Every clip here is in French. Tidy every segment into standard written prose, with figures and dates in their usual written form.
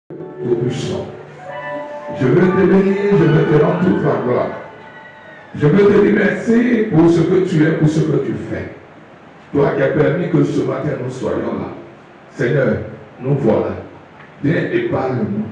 Tout-Puissant. Je veux te bénir, je veux te rendre toute la gloire. Je veux te dire merci pour ce que tu es, pour ce que tu fais. Toi qui as permis que ce matin nous soyons là. Seigneur, nous voilà. Viens et parle-nous.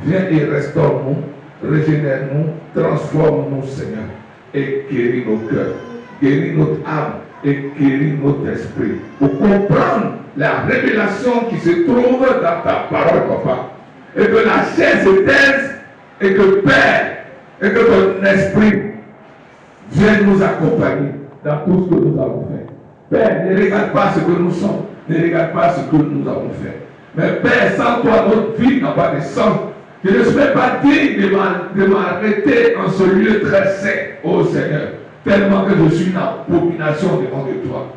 Viens et restaure-nous, régénère-nous, transforme-nous, Seigneur, et guéris nos cœurs, guéris notre âme et guéris notre esprit pour comprendre la révélation qui se trouve dans ta parole, Papa. Et que la chair se taise et que Père, et que ton esprit vienne nous accompagner dans tout ce que nous avons fait. Père, ne regarde pas ce que nous sommes, ne regarde pas ce que nous avons fait. Mais Père, sans toi, notre vie n'a pas de sens. Je ne suis pas digne de m'arrêter en ce lieu très saint, ô Seigneur, tellement que je suis une abomination devant de toi.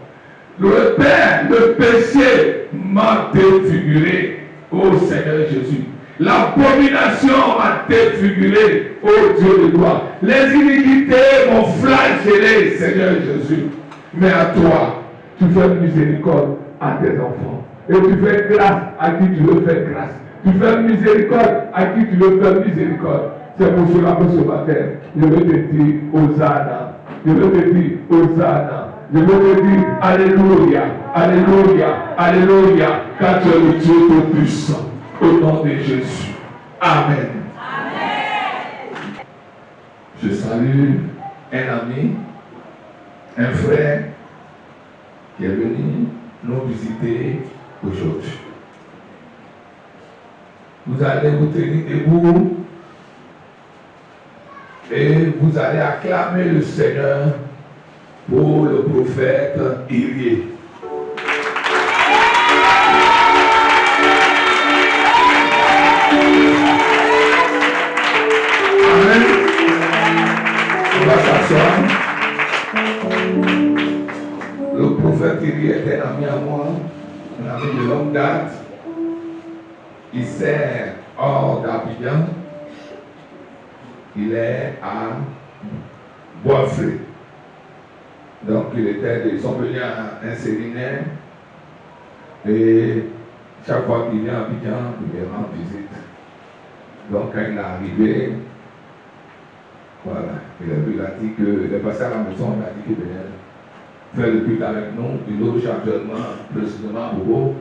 Le Père, le péché m'a défiguré, ô Seigneur Jésus. L'abomination m'a défiguré, ô Dieu de gloire. Les iniquités m'ont flagellé, Seigneur Jésus. Mais à toi, tu fais miséricorde à tes enfants. Et tu fais grâce à qui tu veux faire grâce. Tu fais miséricorde à qui tu veux faire miséricorde. C'est pour cela que ce matin, je veux te dire Hosanna. Je veux te dire Hosanna. Je veux te dire Alléluia, Alléluia, Alléluia, car tu es le Dieu Tout-Puissant. Au nom de Jésus. Amen. Amen. Je salue un ami, un frère qui est venu nous visiter aujourd'hui. Vous allez vous tenir debout et vous allez acclamer le Seigneur pour le prophète Irie. Amen. On va s'asseoir. Le prophète Irie était un ami à moi, un ami de longue date. Il sert hors d'Abidjan. Il est à Boisflé. Donc ils sont venus à un séminaire. Et chaque fois qu'il vient à Abidjan, il les rend visite. Donc quand il est arrivé, voilà, il a dit que il est passé à la maison, il a dit qu'il venait faire le culte avec nous, il ouvre chargement précisément au Bobo.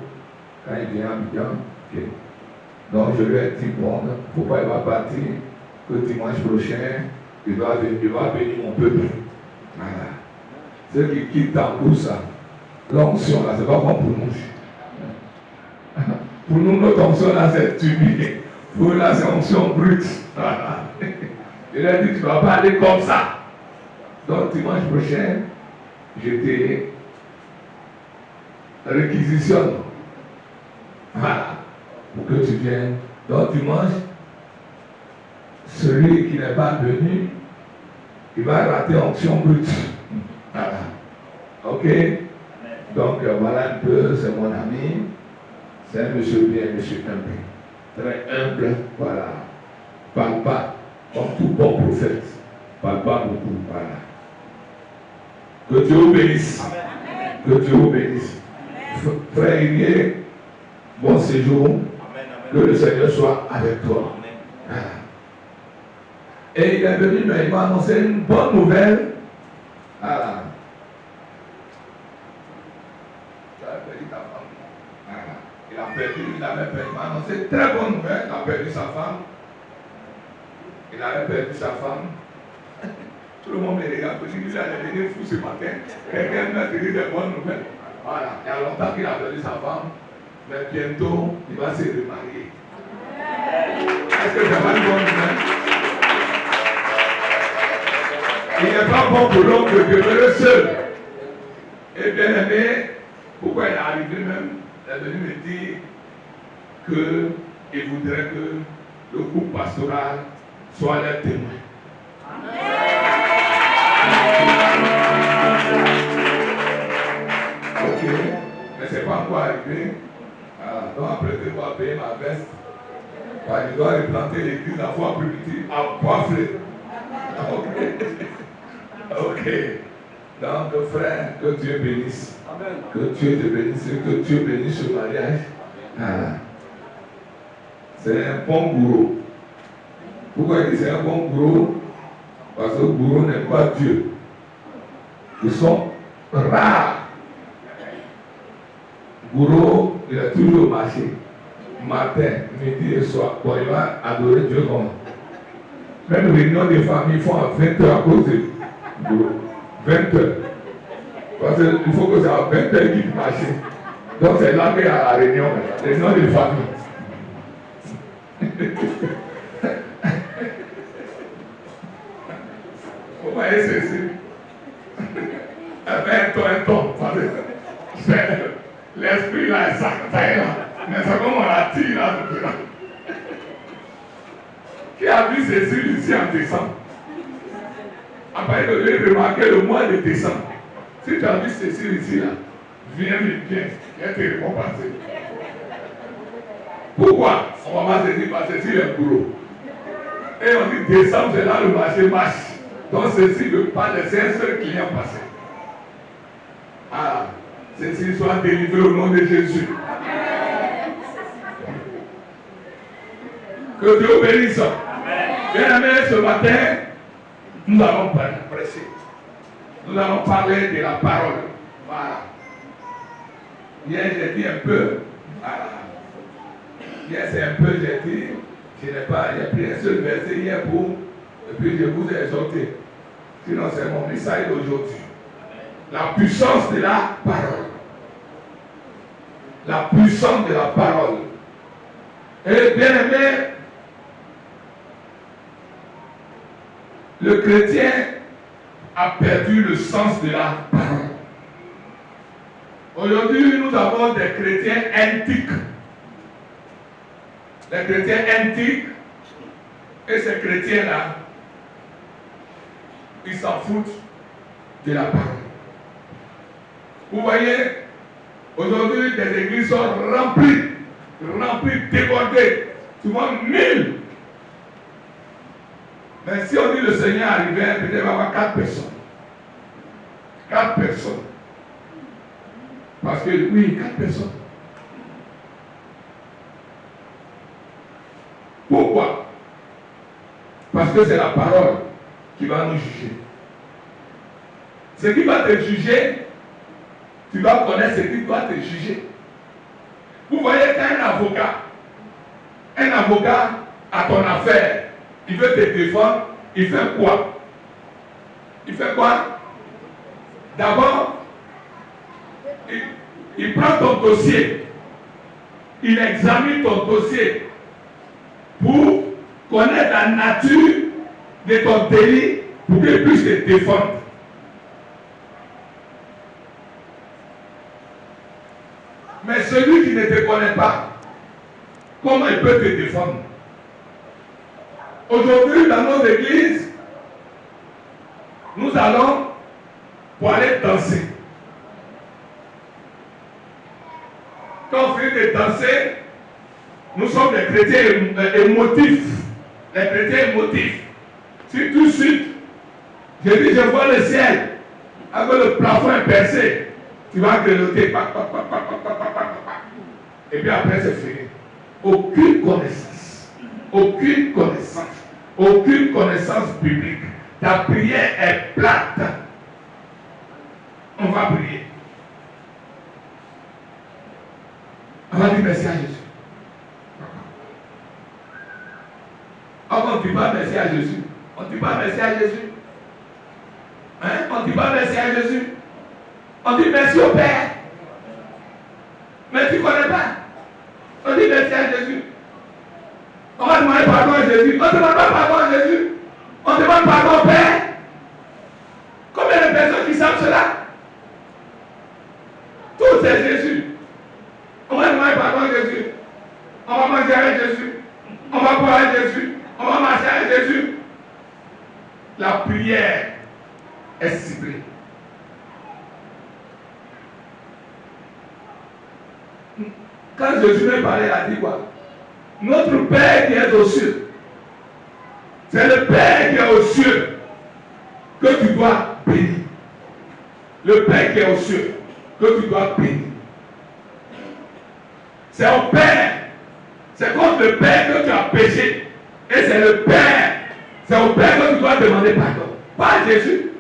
Quand il vient à Abidjan, ok. Donc je lui ai dit, bon, il ne faut pas il va partir, que dimanche prochain, il va venir mon peuple. Voilà. Ceux qui quittent en ça, l'onction là, c'est pas bon pour nous. Pour nous, notre onction là, c'est tubé. Pour nous là, c'est onction brute. Voilà. Il a dit, tu ne vas pas aller comme ça. Donc dimanche prochain, je te réquisitionne. Voilà. Pour que tu viennes. Donc dimanche, celui qui n'est pas venu, il va rater onction brute. Voilà. Ok? Donc voilà un peu, c'est mon ami. C'est un monsieur bien, un monsieur humble. Très humble, voilà. Parle pas comme tout bon prophète. Parle pas beaucoup, voilà. Que Dieu vous bénisse. Amen. Que Dieu vous bénisse. Frère Irie, bon séjour. Amen. Que le Seigneur soit avec toi. Voilà. Et il est venu, mais il m'a annoncé une bonne nouvelle. Voilà. Tu as perdu ta femme. Voilà. Il avait perdu, il m'a annoncé une très bonne nouvelle. Il a perdu sa femme. Il avait perdu sa femme. Tout le monde me regarde. Il est devenu fou ce matin. Quelqu'un m'a dit des bonnes nouvelles. Voilà. Il y a longtemps qu'il a perdu sa femme. Mais bientôt, il va se remarier. Est-ce que c'est pas une bonne nouvelle? Il n'est pas bon pour l'homme de demeurer seul. Et bien aimé, pourquoi il est arrivé même? Il est venu me dire qu'il voudrait que le groupe pastoral soit leur témoin. Ok, mais ce n'est pas encore arrivé. Donc après devoir payer ma veste, je dois replanter l'église la fois primitive à Boisflé. Ok. Donc frère, que Dieu bénisse. Amen. Que Dieu te bénisse, que Dieu bénisse ce mariage. c'est un bon bourreau. Pourquoi il dit c'est un bon bourreau? Parce que le bourreau n'est pas Dieu. Ils sont rares. Bourreau, il a toujours marché. Matin, midi et soir. Bon, il va adorer Dieu comme. Même les réunions des familles font à 20h à cause de bourreau. 20h. Parce qu'il faut que c'est à 20h qu'il marche. Donc c'est là qu'il y a la réunion. Les réunions des familles. Vous voyez ceci? Un ton. L'esprit là, ça est là. Mais c'est comme on la tire là, tout là. Qui a vu Jésus ici en décembre? Après que j'ai remarqué le mois de décembre. Si tu as vu Cécile ici là, viens, viens te récompenser. Pourquoi? On va se dire parce que Cécile est bourreau. Et on dit décembre, c'est là le marché marche. Donc Cécile ne veut pas laisser un seul client passer. Ah, Cécile soit délivrée au nom de Jésus. Que Dieu bénisse. Bien aimé, ce matin, nous allons prêcher. Nous allons parler de la parole. Voilà. Hier, j'ai dit un peu. Voilà. Hier, c'est un peu, j'ai dit. J'ai pris un seul verset hier pour. Et puis, je vous ai exhorté. Sinon, c'est mon message d'aujourd'hui. La puissance de la parole. La puissance de la parole. Et bien aimé, le chrétien a perdu le sens de la parole. Aujourd'hui, nous avons des chrétiens antiques. Les chrétiens antiques, et ces chrétiens-là, ils s'en foutent de la parole. Vous voyez, aujourd'hui, les églises sont remplies, débordées, souvent 1000. Mais si on dit le Seigneur arrivait, peut-être il va y avoir 4 personnes. 4 personnes. Parce que, oui, 4 personnes. Pourquoi? Parce que c'est la parole qui va nous juger. Ce qui va te juger, tu vas connaître ce qui doit te juger. Vous voyez qu'un avocat a ton affaire, il veut te défendre, il fait quoi? Il fait quoi? D'abord, il prend ton dossier, il examine ton dossier pour connaître la nature de ton délit pour qu'il puisse te défendre. Mais celui qui ne te connaît pas, comment il peut te défendre? Aujourd'hui, dans nos églises, nous allons pour aller danser. Quand on finit de danser, nous sommes des chrétiens émotifs. Les chrétiens émotifs. Si tout de suite, je dis, je vois le ciel, avec le plafond est percé, tu vas grelotter, et puis après c'est fini. Aucune connaissance, aucune connaissance, aucune connaissance biblique. Ta prière est plate. On va prier. On va dire merci à Jésus. On ne dit pas merci à Jésus. On ne dit pas merci à Jésus. Hein? On ne dit pas merci à Jésus. On dit merci au Père. Mais tu ne connais pas. On dit merci à Jésus. On va demander pardon à Jésus. On ne demande pas pardon à Jésus. On demande pardon au Père. Combien de personnes qui savent cela? Tout c'est Jésus. On va demander pardon à Jésus. On va manger avec Jésus. On va boire avec Jésus. On va marcher avec Jésus. La prière est ciblée. Quand Jésus m'a parlé, il a dit quoi? Notre Père qui est aux cieux. C'est le Père qui est aux cieux que tu dois bénir. Le Père qui est aux cieux que tu dois bénir. C'est au Père. C'est contre le Père que tu as péché. Et c'est le Père. C'est au Père que tu dois demander pardon. Pas à Jésus.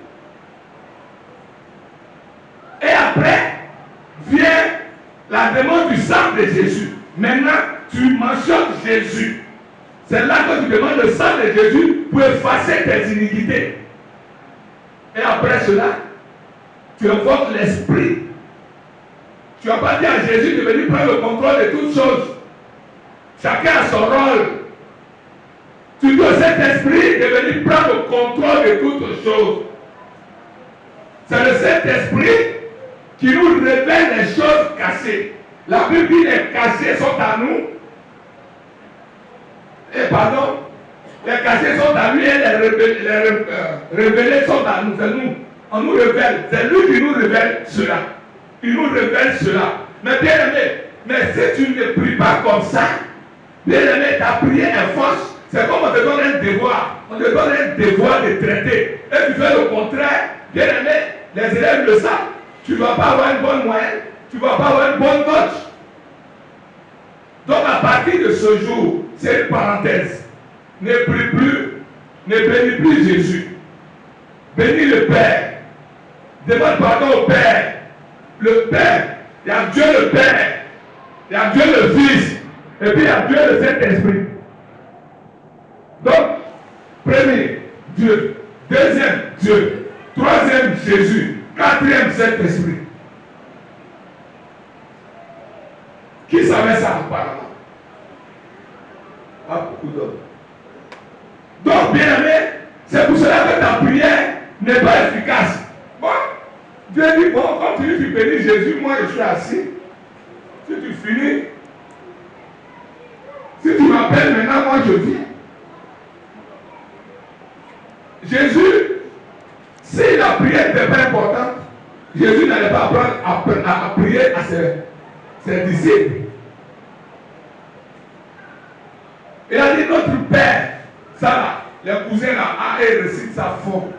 Et après, vient la demande du sang de Jésus. Maintenant, tu mentionnes Jésus. C'est là que tu demandes le sang de Jésus pour effacer tes iniquités. Et après cela, tu invoques l'Esprit. Tu n'as pas dit à Jésus de venir prendre le contrôle de toutes choses. Chacun a son rôle. Tu dis au Saint-Esprit de venir prendre le contrôle de toutes choses. C'est le Saint-Esprit qui nous révèle les choses cachées. La Bible dit les cachés sont à nous. Et pardon, les cachés sont à lui et les révélés sont à nous. C'est nous. On nous révèle. C'est lui qui nous révèle cela. Il nous révèle cela. Mais bien aimé, mais si tu ne pries pas comme ça, bien aimé, ta prière est fausse. C'est comme on te donne un devoir. On te donne un devoir de traiter. Et tu fais le contraire. Bien aimé, les élèves le savent. Tu ne vas pas avoir une bonne moyenne. Tu ne vas pas avoir une bonne note. Donc à partir de ce jour, c'est une parenthèse. Ne prie plus, ne bénis plus Jésus. Bénis le Père. Demande pardon au Père. Le Père, il y a Dieu le Père, il y a Dieu le Fils, et puis il y a Dieu le Saint-Esprit. Donc, premier, Dieu. Deuxième, Dieu. Troisième, Jésus. Quatrième, Saint-Esprit. Qui savait ça auparavant? Pas beaucoup d'autres. Donc, bien aimé, c'est pour cela que ta prière n'est pas efficace. Bon, Dieu dit, bon, quand tu bénis Jésus, moi je suis assis. Si tu finis, si tu m'appelles maintenant, moi je viens. Jésus, si la prière n'était pas importante, Jésus n'allait pas apprendre à prier à ses disciples. Il a dit notre Père, ça, les cousins là, et récite sa forme.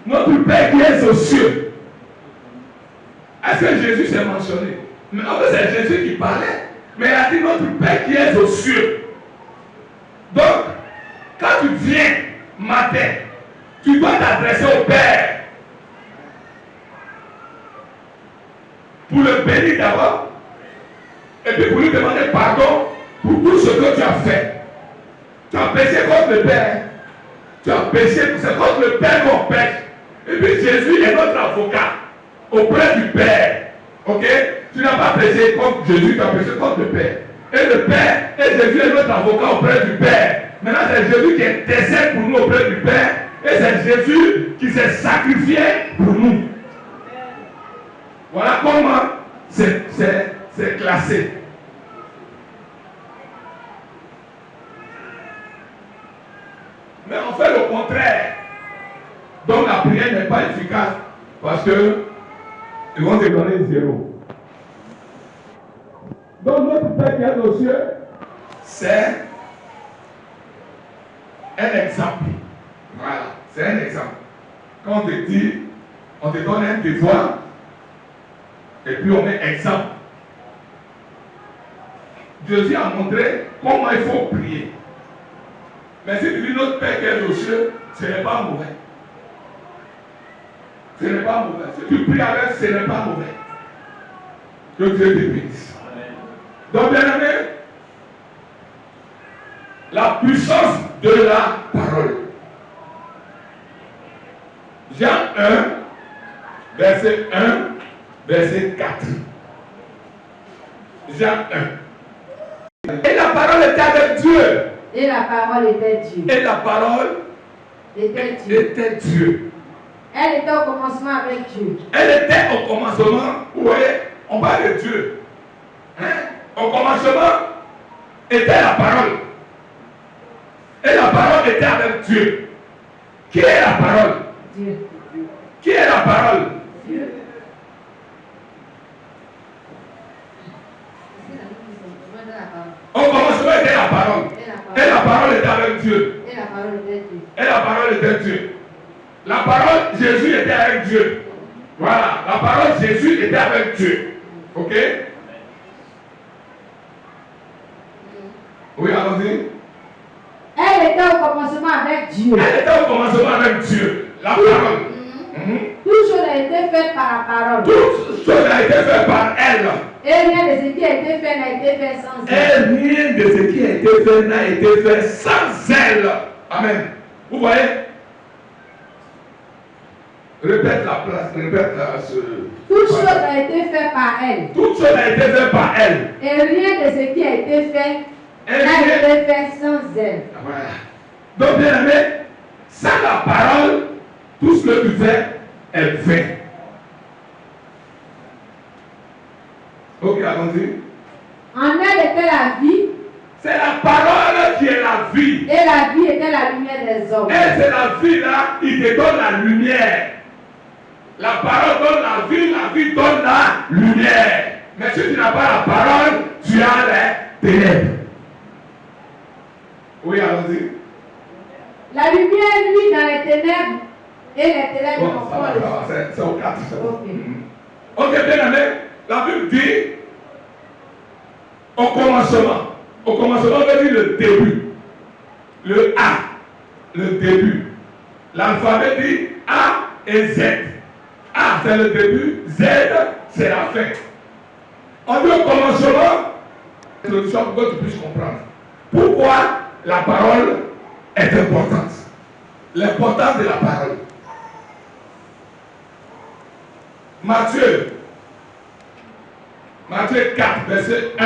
Notre Père qui est aux cieux. Est-ce que Jésus s'est mentionné? Mais en fait, c'est Jésus qui parlait. Mais il a dit notre Père qui est aux cieux. Donc, quand tu viens matin, tu dois t'adresser au Père. Pour le bénir d'abord. Et puis pour lui demander pardon pour tout ce que tu as fait. Tu as péché contre le Père. Tu as péché, c'est contre le Père qu'on pêche. Et puis Jésus est notre avocat auprès du Père. Ok? Tu n'as pas péché contre Jésus, tu as péché contre le Père. Et le Père, et Jésus est notre avocat auprès du Père. Maintenant, c'est Jésus qui intercède pour nous auprès du Père. Et c'est Jésus qui s'est sacrifié pour nous. Voilà comment c'est classé. Mais on fait le contraire. Donc la prière n'est pas efficace parce que ils vont te donner 0. Donc notre Père qui est aux cieux, c'est un exemple. Voilà, c'est un exemple. Quand on te dit, on te donne un devoir, et puis on met exemple. Jésus a montré comment il faut prier. Mais si tu dis notre Père qui est aux cieux, ce n'est pas mauvais. Ce n'est pas mauvais. Si tu pries avec, ce n'est pas mauvais. Que Dieu te bénisse. Donc, bien aimé, la puissance de la parole. Jean 1, verset 1, verset 4. Jean 1. Et la parole était avec Dieu. Et la parole était Dieu. Et la parole était Dieu. Elle était au commencement avec Dieu. Elle était au commencement. Vous voyez, on parle de Dieu. Hein? Au commencement était la parole. Et la parole était avec Dieu. Qui est la parole? Dieu. Qui est la parole? Dieu. Au commencement était la parole. Et la parole était avec Dieu. Et la parole était Dieu. Et la parole était Dieu. La parole, Jésus était avec Dieu. Voilà, la parole, Jésus était avec Dieu. Ok? Oui, allons-y. Elle était au commencement avec Dieu. Elle était au commencement avec Dieu. La parole. Toute chose a été faite par la parole. Toute chose a été faite par elle. Et rien de ce qui a été fait n'a été fait sans elle. Et rien de ce qui a été fait n'a été fait sans elle. Amen. Vous voyez? Répète la place, répète ce. Toute chose a été faite par elle. Toute chose a été faite par elle. Et rien de ce qui a été fait n'a été fait sans elle. Voilà. Donc, bien aimé, sans la parole, tout ce que tu fais, elle fait. Ok, allons-y. En elle était la vie. C'est la parole qui est la vie. Et la vie était la lumière des hommes. Et c'est la vie là qui te donne la lumière. La parole donne la vie donne la lumière. Mais si tu n'as pas la parole, tu as les ténèbres. Oui, allons-y. La lumière luit dans les ténèbres et les ténèbres Bon, n'ont pas le jour. c'est au 4. Ok. Ok, bien aimé. La Bible dit au commencement. Au commencement, veut dire le début. Le A, le début. L'alphabet dit A et Z. A, c'est le début. Z, c'est la fin. On dit au commencement, introduction pour que tu puisses comprendre. Pourquoi la parole est importante. L'importance de la parole. Matthieu 4, verset 1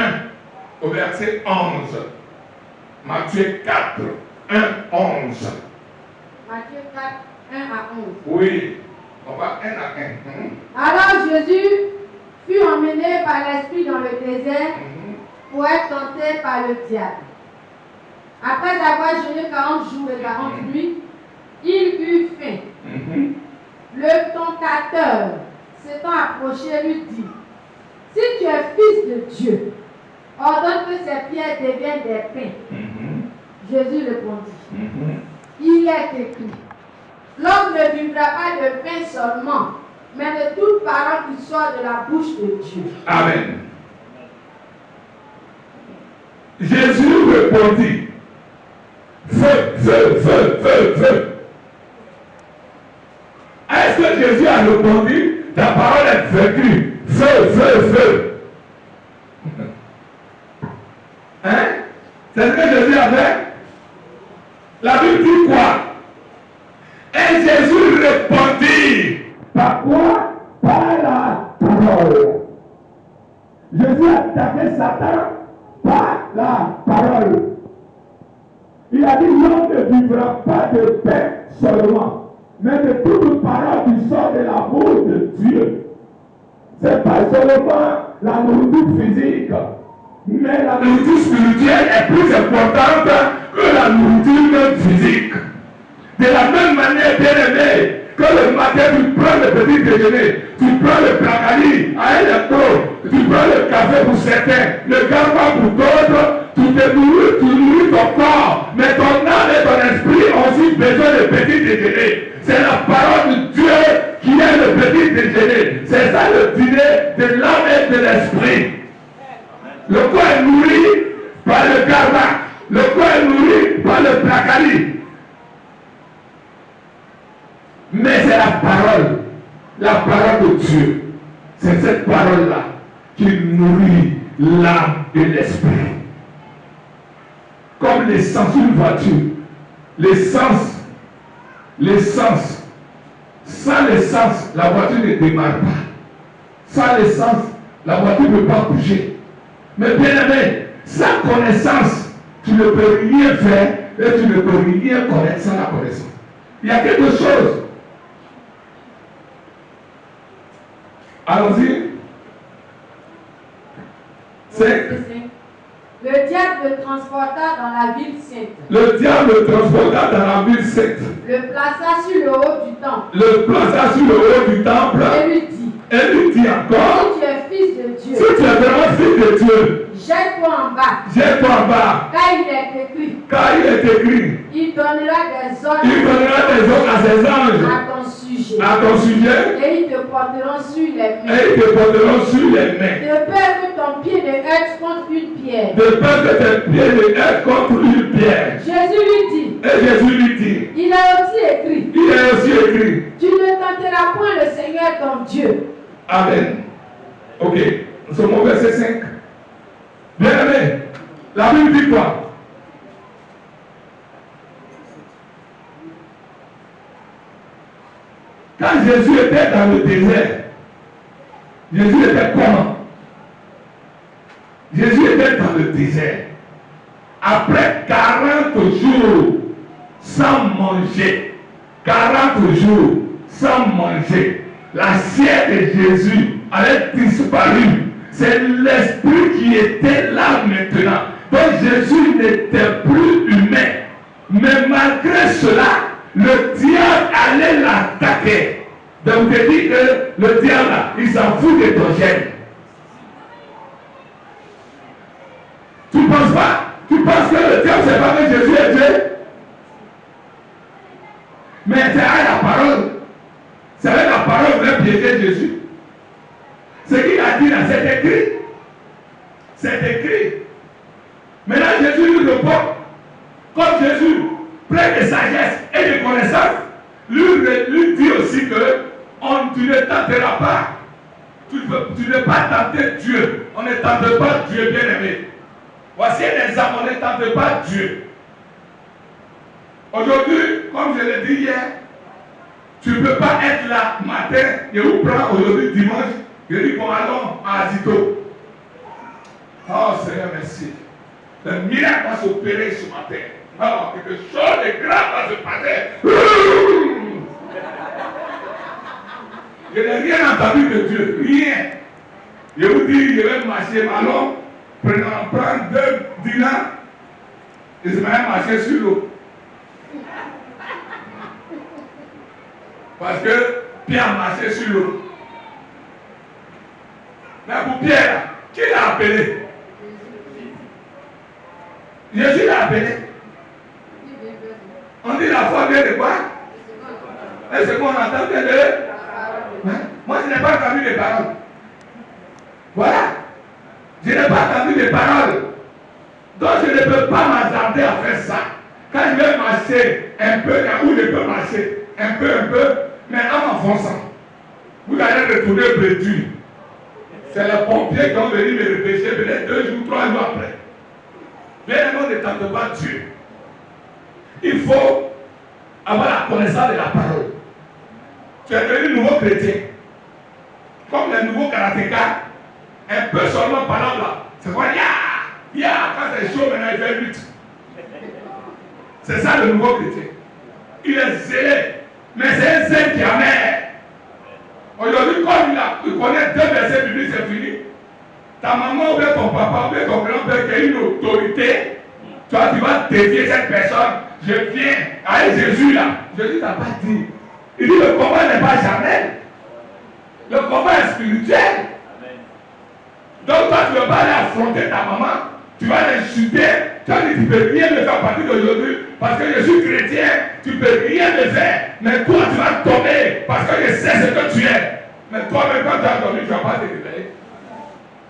au verset 11. Matthieu 4, 1, 11. Matthieu 4, 1 à 11. Oui, on va 1 à 1. Alors Jésus fut emmené par l'Esprit dans le désert pour être tenté par le diable. Après avoir jeûné 40 jours et 40 nuits, il eut faim. Le tentateur, s'étant approché, lui dit: si tu es fils de Dieu, ordonne que ces pierres deviennent des pains. Jésus répondit: il est écrit, l'homme ne vivra pas de pain seulement, mais de toute parole qui sort de la bouche de Dieu. Amen. Jésus répondit: feu. Est-ce que Jésus a répondu: ta parole est vécue? Feu. Hein? C'est ce que Jésus a fait? La Bible dit quoi? Et Jésus répondit: par quoi? Par la parole. Jésus a attaqué Satan par la parole. Il a dit: l'homme ne vivra pas de pain seulement, mais de toute parole qui sort de la bouche de Dieu. C'est pas seulement la nourriture physique, mais la nourriture spirituelle est plus importante que la nourriture physique. De la même manière, bien aimé, que le matin tu prends le petit déjeuner, tu prends le placali à électro, tu prends le café pour certains, le garba pour d'autres, tu nourris ton corps, mais ton âme et ton esprit ont aussi besoin de petit déjeuner. C'est la parole de Dieu qui est le petit déjeuner. C'est ça le dîner de l'âme et de l'esprit. Le corps est nourri par le garba, le corps est nourri par le placali. Mais c'est la parole de Dieu. C'est cette parole-là qui nourrit l'âme et l'esprit. Comme l'essence d'une voiture. L'essence. Sans l'essence, la voiture ne démarre pas. Sans l'essence, la voiture ne peut pas bouger. Mais bien aimé, sans connaissance, tu ne peux rien faire et tu ne peux rien connaître sans la connaissance. Il y a quelque chose. Allons-y. Le diable le transporta dans la ville sainte. Le diable le transporta dans la ville sainte. Le plaça sur le haut du temple. Le plaça sur le haut du temple. Et lui dit encore: si tu es fils de Dieu, si tu es vraiment fils de Dieu, jette-toi en bas. Jette-toi en bas. Car il est écrit. Car il est écrit. Il donnera des ordres Il donnera des ordres à ses anges. à ton sujet. sujet. À ton sujet. Et ils te porteront sur les mains. Et ils te porteront sur les mains. De peur que ton pied ne heurte contre une pierre. De peur que tes pieds ne heurtent contre une pierre. Jésus lui dit. Et Jésus lui dit. Il a aussi écrit. Il a aussi écrit. Tu ne tenteras point le Seigneur ton Dieu. Amen. Ok. Nous sommes au verset 5. Bien aimé. La Bible dit quoi? Quand Jésus était dans le désert, Jésus était comment? Jésus était dans le désert. Après 40 jours sans manger, 40 jours sans manger, la chair de Jésus allait disparaître. C'est l'esprit qui était là maintenant. Donc Jésus n'était plus humain. Mais malgré cela, le diable allait l'attaquer. Donc je dis que le diable, il s'en fout de ton gène. Tu ne penses pas? Tu penses que le diable ne sait pas que Jésus est Dieu? Mais c'est avec la parole. C'est avec la parole que vous voulez piéger Jésus. Ce qu'il a dit là, c'est écrit. C'est écrit. Maintenant Jésus lui répond. Comme Jésus, plein de sagesse et de connaissance, lui dit aussi que tu ne tenteras pas. Tu ne pas tenter Dieu. On ne tente pas Dieu, bien aimé. Voici un exemple, on ne tente pas Dieu. Aujourd'hui, comme je l'ai dit hier, tu ne peux pas être là matin et vous prendre aujourd'hui dimanche. Je dis bon allons à Azito. Oh Seigneur, merci. Le miracle va s'opérer ce matin. Alors, quelque chose de grave va se passer. Je n'ai rien entendu de Dieu, rien. Je vous dis, je vais marcher, allons, prendre 2 dinars et je vais marcher sur l'eau. Parce que Pierre marchait sur l'eau. Mais pour Pierre, qui l'a appelé? Jésus l'a appelé. On dit la foi vient de quoi? Et c'est qu'on entend bien de... Moi, je n'ai pas entendu les paroles. Voilà. Je n'ai pas entendu les paroles. Donc, je ne peux pas m'attendre à faire ça. Quand je vais marcher un peu, là où je peux marcher, un peu, mais en m'enfonçant, vous allez retourner perdu. C'est les pompiers qui ont venu me repêcher peut-être 2 jours, 3 jours après. Bien évidemment, ne tente pas Dieu. Il faut avoir la connaissance de la parole. Tu es devenu nouveau chrétien. Comme les nouveaux karatékas, un peu seulement par là, c'est quoi? Quand c'est chaud, maintenant il fait 8. C'est ça le nouveau chrétien. Il est zélé, mais c'est un zèle qui est amer. Aujourd'hui, comme il connaît 2 versets bibliques, c'est fini. Ta maman ou bien ton papa ou bien ton grand-père qui a une autorité, toi tu vas défier cette personne. Je viens avec Jésus là. Jésus t'a pas dit. Il dit le combat n'est pas charnel. Le combat est spirituel. Donc toi tu ne vas pas aller affronter ta maman. Tu vas l'insulter. Tu vas dire tu ne peux rien me faire à partir d'aujourd'hui. Parce que je suis chrétien. Tu ne peux rien me faire. Mais toi tu vas tomber. Parce que je sais ce que tu es. Mais toi-même quand tu as dormi, tu ne vas pas te réveiller.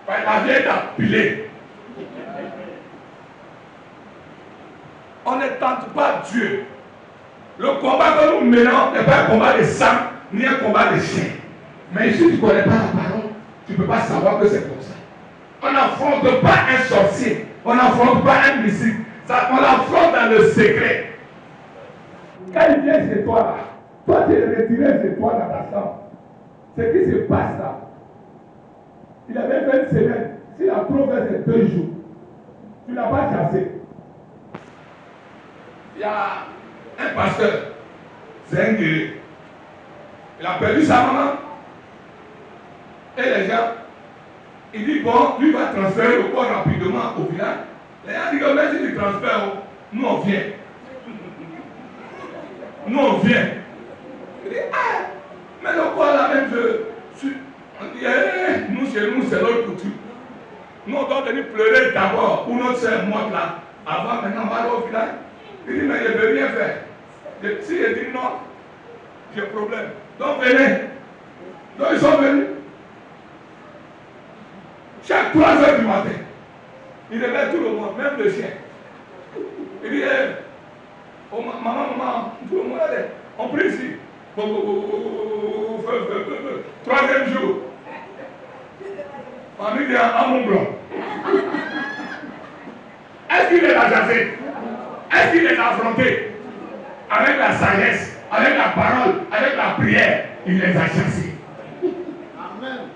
La vieille t'a pilé. On ne tente pas Dieu. Le combat que nous menons n'est pas un combat de sang, ni un combat de chien. Mais si tu ne connais pas la parole, tu ne peux pas savoir que c'est comme ça. On n'affronte pas un sorcier, on n'affronte pas un mystique, on l'affronte dans le secret. Quand il vient chez toi là, toi tu es retiré chez toi dans ta chambre. Ce qui se passe là, il avait fait une semaine. S'il a trop fait ces 2 jours, tu n'as pas chassé. Il y a un pasteur, c'est un guerrier. Il a perdu sa maman. Et les gens, il dit bon, lui va transférer le corps rapidement au village. Les gens disent que même si tu transfères, nous on vient. Nous on vient. Il dit mais le corps là même on dit nous chez nous c'est notre coutume. Nous on doit venir pleurer d'abord pour notre soeur morte là. Avant maintenant on va aller au village. Il dit mais je ne veux rien faire. Si je dis non, j'ai problème. Donc venez. Donc ils sont venus. Chaque 3 heures du matin, il réveille tout le monde, même le chien. Il dit, oh, maman, tout le monde est. On prie ici. Troisième jour. On dit à mon blanc. Est-ce qu'il les a chassés? Est-ce qu'il les a affrontés? Avec la sagesse, avec la parole, avec la prière, il les a chassés. Amen.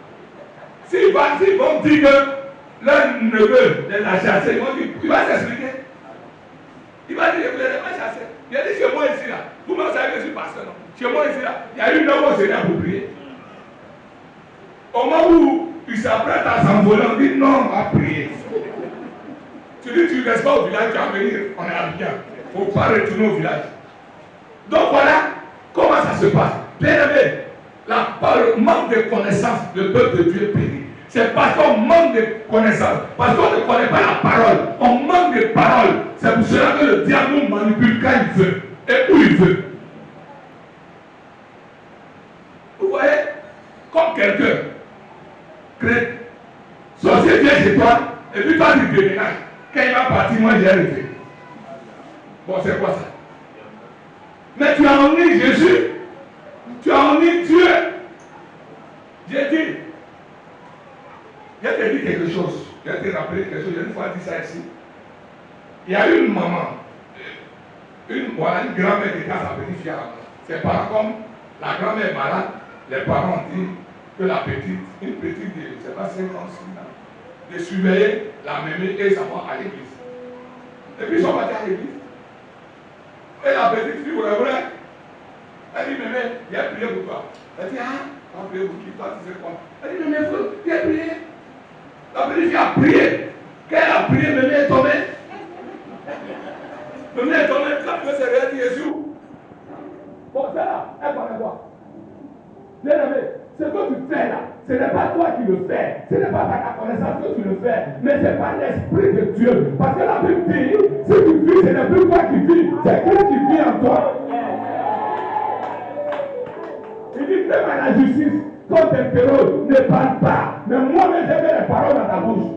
S'ils vont dire que leur neveu les a chassés, ils vont dire, il va s'expliquer. Il va dire, vous ne les avez pas chassés. Il a dit, chez moi ici, là, vous me savez que je suis pasteur, non? Chez moi ici, là, il y a une homme au Seigneur pour prier. Au moment où il s'apprête à s'envoler, on dit, non, on va prier. Tu dis, tu ne restes pas au village, tu vas venir, on est à bien. Il ne faut pas retourner au village. Donc voilà comment ça se passe. Bien aimé, par le manque de connaissances, le peuple de Dieu périt. C'est parce qu'on manque de connaissances, parce qu'on ne connaît pas la parole, on manque de parole. C'est pour cela que le diable nous manipule quand il veut et où il veut. Vous voyez, comme quelqu'un crée, sorcier vient chez toi, et puis toi tu déménages. Quand il va partir, moi j'ai arrêté. Bon, c'est quoi ça? Mais tu as ennuie Jésus, tu as ennuie Dieu. J'ai dit, je te dit quelque chose, je te rappelé quelque chose, j'ai une fois dit ça ici. Il y a une maman, une grand-mère qui était à sa petite fille. Ses parents, comme la grand-mère est malade, les parents disent que la petite, une petite de, je ne sais pas, 5 ans, 6 ans, de surveiller la mémé et sa mère à l'église. Et puis ils sont partis à l'église. Et la petite fille, vous voulez, elle dit, mémé, il a prié pour toi. Elle dit, ah, on a prié pour qui? Toi, tu sais quoi? Elle dit, mémé, il a prié. La petite fille a prié. Quand elle a prié, mémé est tombée. Mémé est tombée, quand tu veux se réveiller, dit Jésus. Bon, c'est là, elle connaît quoi? Bien aimé, ce que tu fais là, ce n'est pas toi qui le fais, ce n'est pas par ta connaissance que tu le fais, mais c'est par l'Esprit de Dieu. Parce que la Bible dit, si tu vis, ce n'est plus toi qui vis, c'est Christ qui vit en toi. Il dit, même à la justice, quand tu interroges, ne parle pas, mais moi-même j'ai mis les paroles dans ta bouche.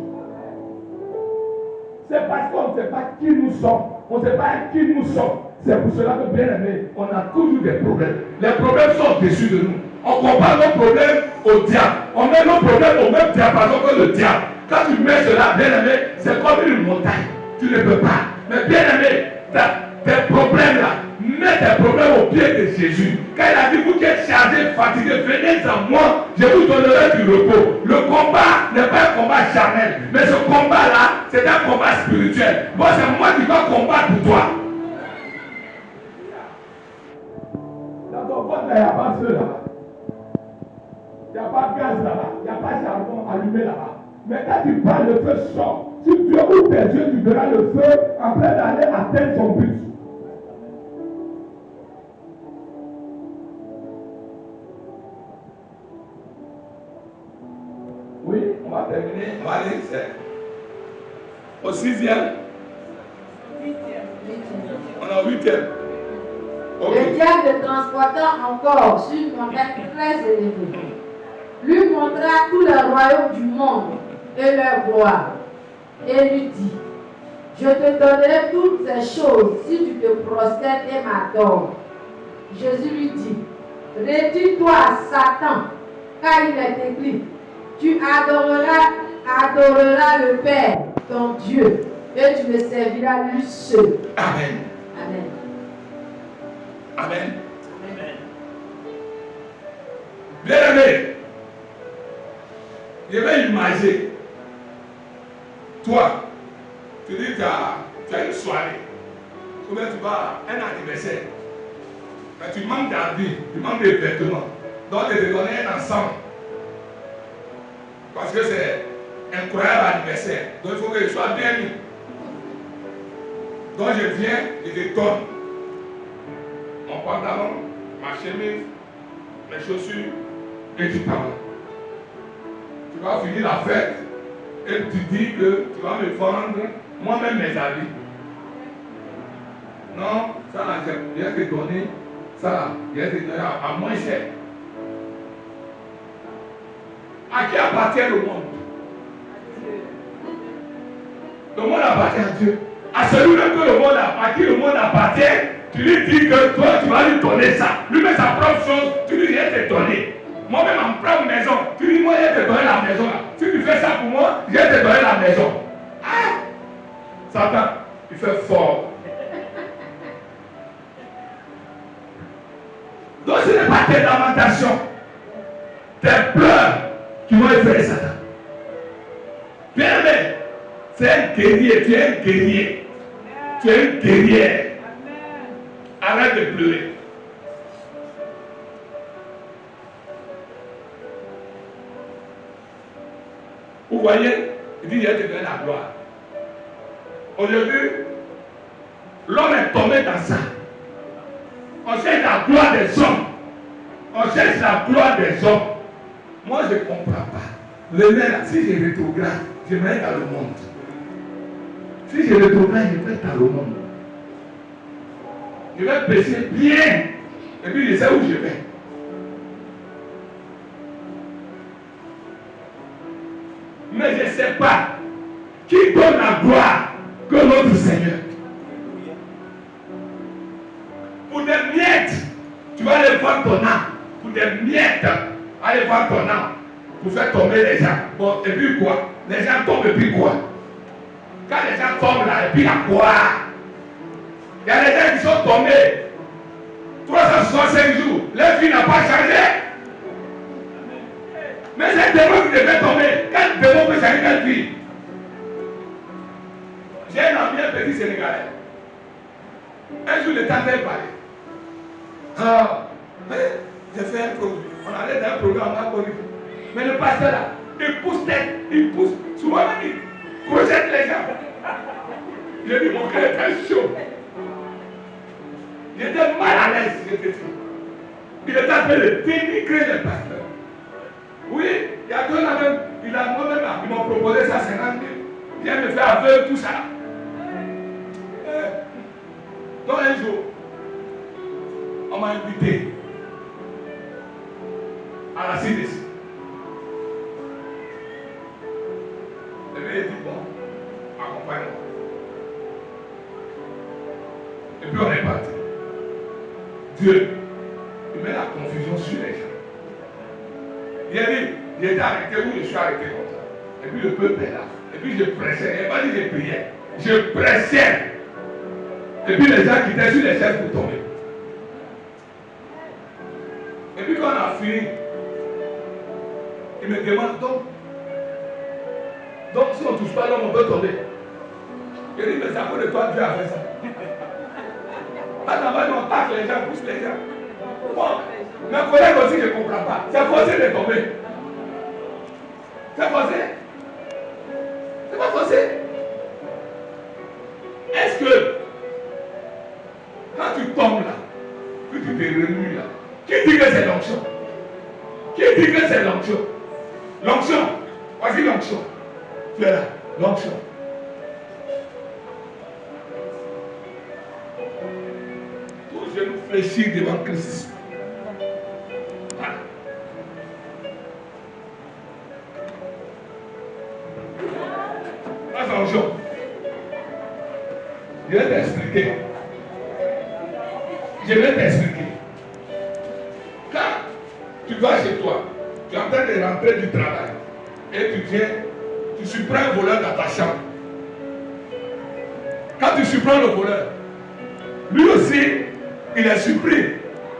C'est parce qu'on ne sait pas qui nous sommes, on ne sait pas qui nous sommes. C'est pour cela que, bien aimé, on a toujours des problèmes. Les problèmes sont au-dessus de nous. On compare nos problèmes au diable. On met nos problèmes au même diapason que le diable. Quand tu mets cela, bien aimé, c'est comme une montagne. Tu ne peux pas. Mais bien aimé, tes problèmes là, mets tes problèmes au pied de Jésus. Quand il a dit, vous qui êtes chargés, fatigués, venez à moi, je vous donnerai du repos. Le combat n'est pas un combat charnel. Mais ce combat là, c'est un combat spirituel. Bon, c'est moi qui vais combattre pour toi. Dans ton vote, il n'y a pas feu là-bas. Il n'y a pas de gaz là-bas. Il n'y a pas de charbon allumé là-bas. Mais quand tu parles, le feu sort. Si tu ouvres tes yeux, tu verras le feu en train d'aller atteindre son but. Oui, on va terminer. On va aller au 6e. On est au 8e. Okay. Le diable le transportant encore sur une montagne très élevée, lui montra tous les royaumes du monde et leur gloire, et lui dit, je te donnerai toutes ces choses si tu te prosternes et m'adores. Jésus lui dit, retire-toi, Satan, car il est écrit, tu adoreras le Père, ton Dieu, et tu le serviras lui seul. Amen. Amen. Amen. Amen. Bien aimé, je vais imaginer, toi, tu dis que tu as une soirée, ou bien tu vas à un anniversaire, mais tu manques d'habits, tu manques de vêtements, donc tu te donnes un ensemble, parce que c'est un incroyable anniversaire, donc il faut que je sois bien mis. Donc je viens, je te donne mon pantalon, ma chemise, mes chaussures et du talon. Tu vas finir la fête et tu dis que tu vas me vendre moi-même mes habits. Non, ça là, je viens te donner ça là, je viens te donner à moins cher. À qui appartient le monde? Le monde appartient à Dieu. À celui-même que le monde à qui le monde appartient, tu lui dis que toi, tu vas lui donner ça. Lui met sa propre chose, tu lui dis, je vais te donner. Moi-même, ma propre maison, tu lui dis, moi, je vais te donner la maison. Là. Si tu fais ça pour moi, je vais te donner la maison. Ah! Satan, il fait fort. Donc, ce n'est pas tes lamentations, tes pleurs qui vont effrayer Satan. Bien-aimé, c'est un guerrier, tu es un guerrier. Tu es une guerrière. Arrête de pleurer. Vous voyez, il dit, je vais te donner la gloire. Aujourd'hui, l'homme est tombé dans ça. On cherche la gloire des hommes. On cherche la gloire des hommes. Moi, je ne comprends pas. Le maire, si je rétrograde, je vais dans le monde. Si je rétrograde, je vais dans le monde. Je vais pécher bien. Et puis je sais où je vais. Mais je ne sais pas qui donne la gloire que notre Seigneur. Pour des miettes, tu vas aller voir ton âme. Pour des miettes, aller voir ton âme. Pour faire tomber les gens. Bon, et puis quoi? Les gens tombent et puis quoi? Quand les gens tombent là, et puis la quoi? Il y a des gens qui sont tombés 365 jours. Leur vie n'a pas changé. Mais c'est un démon qui devait tomber. Quel démon peut changer quelle vie? J'ai un ami, un petit Sénégalais. Un jour, le temps m'a parlé. Ah, j'ai fait un programme. On allait dans un programme à Corée. Mais le pasteur là, il pousse tête, il pousse. Souvent, il projette les gens. J'ai dit, mon cœur était chaud. J'étais mal à l'aise, j'étais fou. Il était appelé le dénigrer le pasteur. Oui, il y a deux ans même, moi-même, ils m'ont proposé ça 50 000. Viens me faire aveugle, tout ça. Donc un jour, on m'a invité à la CDC. Et puis il dit, bon, accompagne-moi. Et puis on est parti. Dieu, il met la confusion sur les gens. Il a dit, j'ai été arrêté où je suis arrêté comme ça. Et puis le peuple est là. Et puis je pressais. Il n'a pas dit je priais. Je pressais. Et puis les gens qui étaient sur les chaises pour tomber. Et puis quand on a fini, il me demande donc si on ne touche pas l'homme, on peut tomber. Je dis, mais c'est à cause de toi Dieu a fait ça. Attends, on tacle les gens, pousse les gens. Bon, mes collègues aussi, je ne comprends pas. C'est forcé de tomber. C'est forcé. C'est pas forcé. Est-ce que quand tu tombes là, que tu te remues là, qui dit que c'est l'onction? Qui dit que c'est l'onction? L'onction. Voici l'onction. Tu es là. L'onction. Tous genoux fléchis devant Christ. Voilà. Attention. Je vais t'expliquer. Je vais t'expliquer. Quand tu vas chez toi, tu es en train de rentrer du travail et tu viens, tu surprends un voleur dans ta chambre. Quand tu surprends le voleur, lui aussi, il est surpris.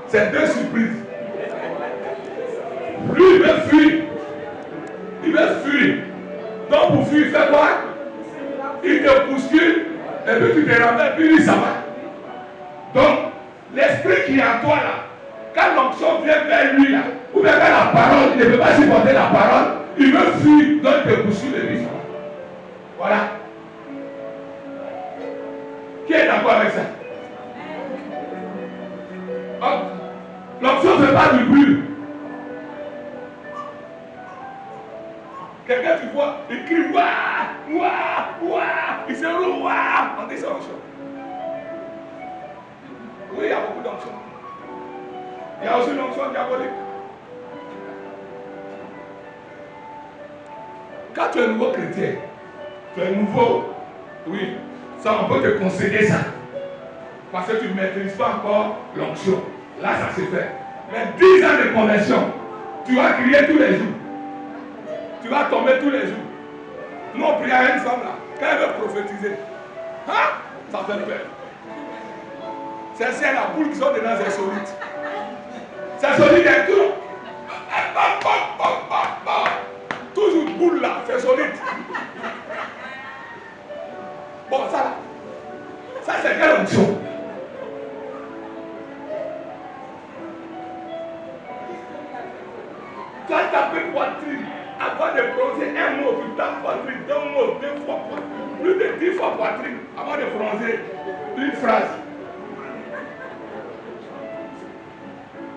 C'est deux surprises. Lui, il veut fuir. Il veut fuir. Donc pour fuir, il fait quoi? Il te bouscule et puis tu te ramènes, puis lui, ça va. Donc, l'esprit qui est en toi là, quand l'onction vient vers lui là, ou bien vers la parole, il ne peut pas supporter la parole, il veut fuir, donc il te bouscule et lui, ça va. Voilà. Qui est d'accord avec ça? L'onction ne fait pas du bruit. Quelqu'un, tu vois, il crie, waouh, waouh, waouh, il se roule, waouh, on dit ça onction. Oui, il y a beaucoup d'onction. Il y a aussi l'onction diabolique. Quand tu es nouveau chrétien, tu es nouveau, oui, ça on peut te concéder ça. Parce que tu ne maîtrises pas encore l'onction. Là, ça se fait. Mais 10 ans de conversion, tu vas crier tous les jours. Tu vas tomber tous les jours. Nous, on prie à une femme là, quand elle veut prophétiser. Hein? Ça fait peur. C'est la boule qui sort dedans, c'est solide. C'est solide et tout. Toujours boule là, c'est solide. Bon, ça c'est quelle onction? Tu as tapé poitrine, avant de prononcer un mot, tu tapes poitrine, 2 mots, 2 fois poitrine, plus de 10 fois poitrine, avant de prononcer une phrase.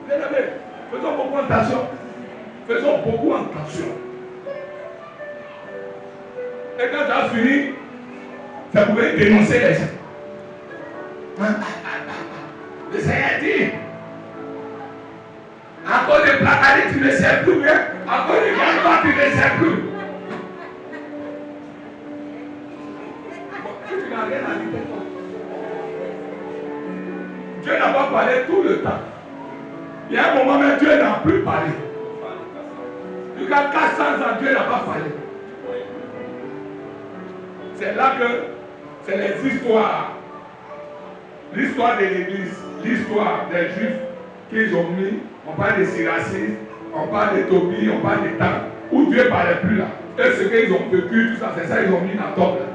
Bien aimé, faisons beaucoup attention. Faisons beaucoup attention. Et quand tu as fini, ça pouvait dénoncer les gens. Le Seigneur dit, à cause de Placari, tu ne sais plus bien. À cause de Galba, tu ne sais plus. Bon, tu n'as rien à dire. Dieu n'a pas parlé tout le temps. Il y a un moment où Dieu n'a plus parlé. Jusqu'à 400 ans, Dieu n'a pas parlé. C'est là que c'est les histoires. L'histoire de l'Église, l'histoire des Juifs qu'ils ont mis. On parle de Syracuse, on parle de Tobie, on parle de temps où Dieu ne parlait plus là. Et ce qu'ils ont vécu, tout ça, c'est ça qu'ils ont mis dans la table.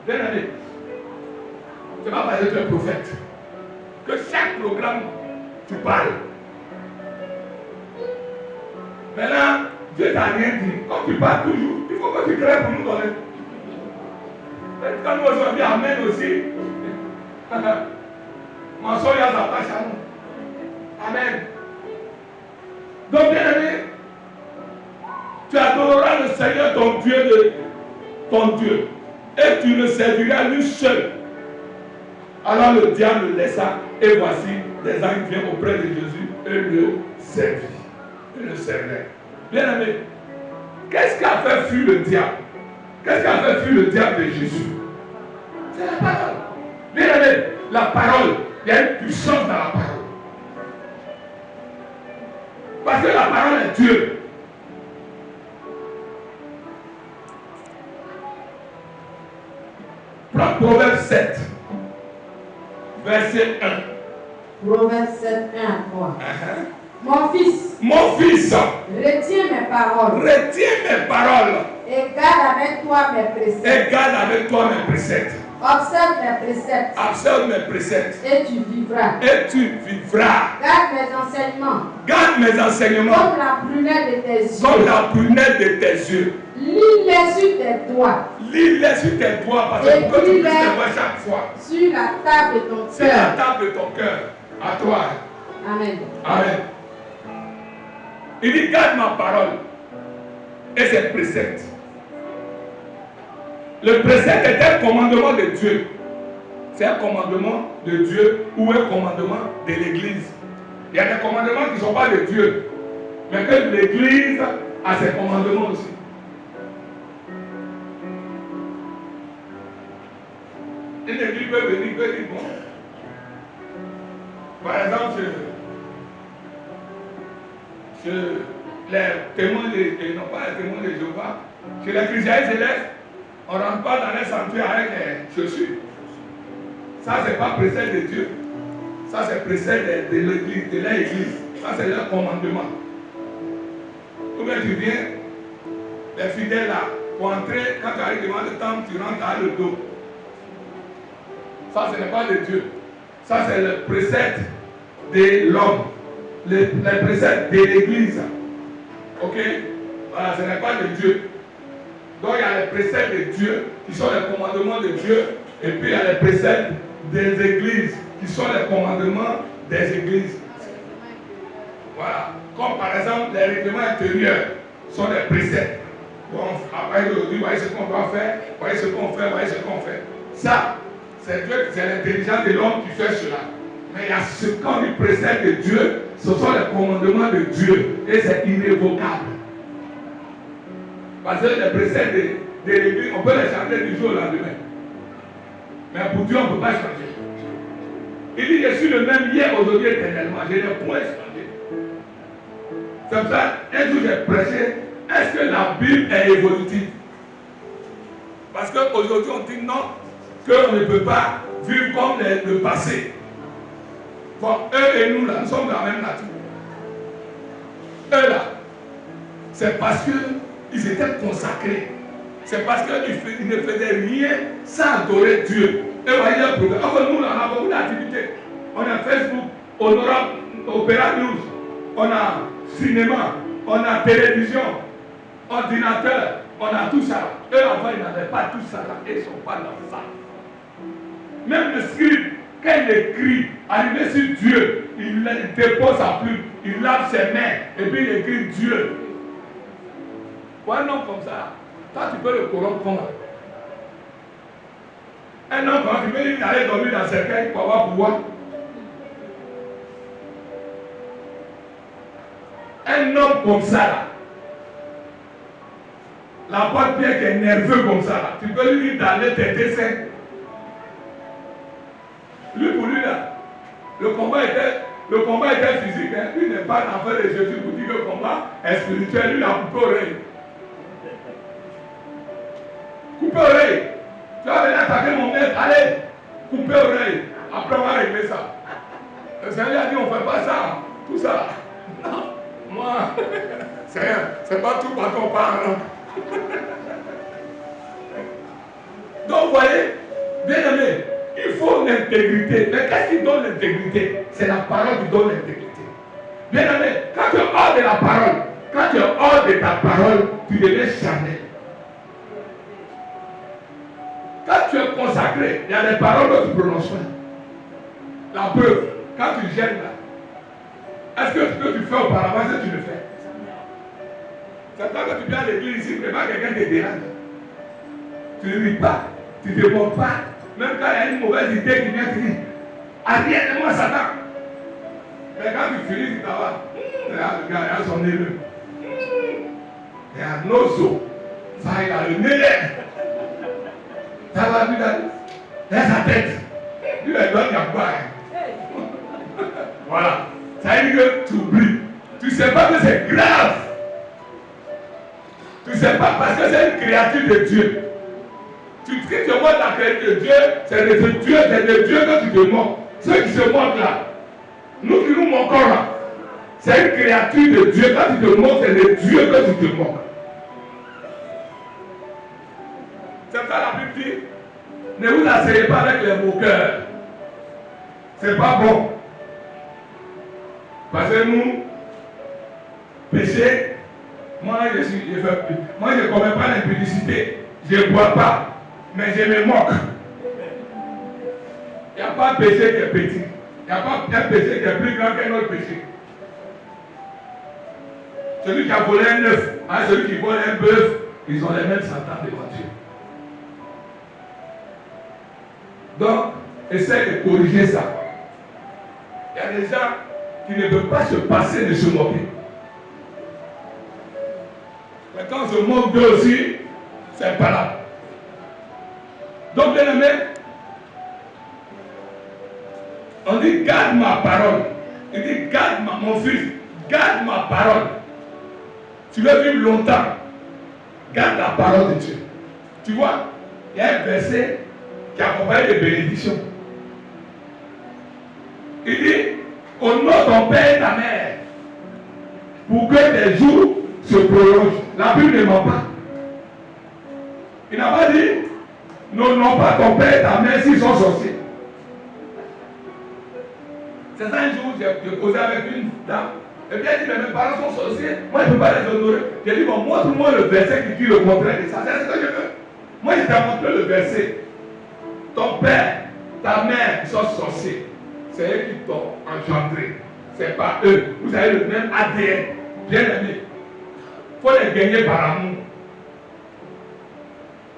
Bien aimé, c'est pas parce que tu es prophète que chaque programme, tu parles. Maintenant, Dieu t'a rien dit. Quand tu parles toujours, il faut que tu crées pour nous donner. Quand nous aujourd'hui, Amen aussi. Mensonge, il y a sa tâche à nous. Amen. Donc, bien aimé, tu adoreras le Seigneur ton Dieu. Et tu le serviras lui seul. Alors le diable le laissa. Et voici, des anges viennent auprès de Jésus et le servirent. Et le servaient. Bien aimé, qu'est-ce qui a fait fuir le diable? Qu'est-ce qui a fait fuir le diable de Jésus? C'est la parole. Bien aimé, la parole, il y a une puissance dans la parole. Parce que la parole est Dieu. Prends Proverbe 7, verset 1. Proverbe 7, 1 à 3. Mon fils, retiens mes paroles. Et garde avec toi mes préceptes. Observe mes préceptes. Et tu vivras. Garde mes enseignements. Comme la prunelle de tes yeux. Lis-les sur tes doigts. Parce que tu peux les voir chaque fois. Sur la table de ton cœur. À toi. Amen. Il dit garde ma parole et ses préceptes. Le précepte est un commandement de Dieu. C'est un commandement de Dieu ou un commandement de l'Église. Il y a des commandements qui ne sont pas de Dieu, mais que l'Église a ses commandements aussi. Une église peut venir, peut dire bon. Par exemple, les témoins non pas les témoins de Jéhovah, chez les chrétiens célestes, on ne rentre pas dans les sanctuaires avec les chaussures. Ça, ce n'est pas précepte de Dieu. Ça, c'est précepte de l'église, de l'église. Ça, c'est leur commandement. Ou bien tu viens, les fidèles là, pour entrer, quand tu arrives devant le temple, tu rentres à le dos. Ça, ce n'est pas de Dieu. Ça, c'est le précepte de l'homme. Les préceptes de l'église. Ok? Voilà, ce n'est pas de Dieu. Donc, il y a les préceptes de Dieu, qui sont les commandements de Dieu. Et puis, il y a les préceptes des églises, qui sont les commandements des églises. Voilà. Comme par exemple, les règlements intérieurs sont des préceptes. Bon, après aujourd'hui, voyez ce qu'on doit faire, voyez ce qu'on fait, voyez ce qu'on fait. Ça, c'est Dieu, c'est l'intelligence de l'homme qui fait cela. Mais il y a ce qu'on dit précepte de Dieu, ce sont les commandements de Dieu. Et c'est irrévocable. Parce que les préceptes de l'église, on peut les changer du jour au lendemain. Mais pour Dieu, on ne peut pas changer. Il dit, je suis le même hier, aujourd'hui, éternellement. Je n'ai point changé. C'est pour ça, un jour j'ai prêché, est-ce que la Bible est évolutive? Parce qu'aujourd'hui on dit non, qu'on ne peut pas vivre comme le passé. Bon, eux et nous là, nous sommes dans la même nature. Eux là, c'est parce qu'ils étaient consacrés. C'est parce qu'ils ne faisaient rien sans adorer Dieu. Et voyez le problème. Enfin, nous là, on a beaucoup d'activités. On a Facebook, on aura Opéra News, on a cinéma, on a télévision, ordinateur, on a tout ça. Eux avant ils n'avaient pas tout ça là, ils ne sont pas dans ça. Même le scribe, quand il écrit, arrivé sur Dieu, il dépose sa plume, il lave ses mains et puis il écrit Dieu. Pour un homme comme ça, toi tu peux le corrompre comment? Un homme comme ça, tu peux lui aller dormir dans ses cercueil pour avoir pouvoir. Un homme comme ça là, l'apôtre Pierre qui est nerveux comme ça là, tu peux lui dire d'aller tes dessins. Lui pour lui là, le combat était physique, hein. Lui n'est pas l'enfant de Jésus pour dire que le combat est spirituel, lui il a coupé oreille. Coupé oreille. Tu vas venir attaquer mon maître, allez, coupé oreille. Après on va régler ça. Le Seigneur a dit on ne fait pas ça, tout ça. Non. Moi, c'est pas tout quand on parle. Donc, vous voyez, bien aimé, il faut l'intégrité. Mais qu'est-ce qui donne l'intégrité? C'est la parole qui donne l'intégrité. Bien aimé, quand tu es hors de la parole, quand tu es hors de ta parole, tu deviens charnel. Quand tu es consacré, il y a des paroles que tu prononces pas. La preuve, quand tu gênes là, est-ce que ce que tu fais auparavant, c'est que tu le fais? C'est toi que tu viens à l'église ici, vraiment quelqu'un te dérange. Tu ne ris pas, tu ne te moques pas. Même quand il y a une mauvaise idée qui vient te dire, arrière-moi Satan. Mais quand tu finis, tu t'en vas. Regarde, le gars, il a son nez. Il y a un osso. Ça, il a le nez. Ça va, lui, il a sa tête. Lui, il doit y avoir. Voilà. Ça veut dire que tu oublies. Tu ne sais pas que c'est grave. Tu ne sais pas parce que c'est une créature de Dieu. Tu te vois la créature de Dieu, c'est de Dieu, que tu te moques. Ceux qui se moquent là, nous qui nous moquons là, c'est une créature de Dieu. Quand tu te moques, c'est de Dieu que tu te moques. C'est ça la Bible dit. Ne vous asseyez pas avec les moqueurs. C'est pas bon. Parce que nous, péché, moi je ne commets pas l'impudicité, je ne bois pas, mais je me moque. Il n'y a pas de péché qui est petit. Il n'y a pas un péché qui est plus grand qu'un autre péché. Celui qui a volé un œuf, celui qui vole un bœuf, ils ont les mêmes sentences devant Dieu. Donc, essaye de corriger ça. Il y a des gens qui ne peuvent pas se passer de se moquer. Mais quand on se moque d'eux aussi, c'est pas là. Donc, bien aimé, on dit garde ma parole. Il dit garde mon fils, garde ma parole. Tu veux vivre longtemps, garde la parole de Dieu. Tu vois, il y a un verset qui accompagne les bénédictions. Il dit honore ton père et ta mère pour que tes jours se prolongent. La Bible ne ment pas. Il n'a pas dit n'honore pas ton père et ta mère s'ils sont sorciers. C'est ça un jour, j'ai causé avec une dame. Et bien elle dit, mais mes parents sont sorciers, moi je ne peux pas les honorer. J'ai dit, bon, montre-moi le verset qui dit le contraire de ça. C'est ce que je veux. Moi je t'ai montré le verset. Ton père, ta mère, ils sont sorciers. C'est eux qui t'ont engendré. Ce n'est pas eux. Vous avez le même ADN. Bien aimé. Il faut les gagner par amour.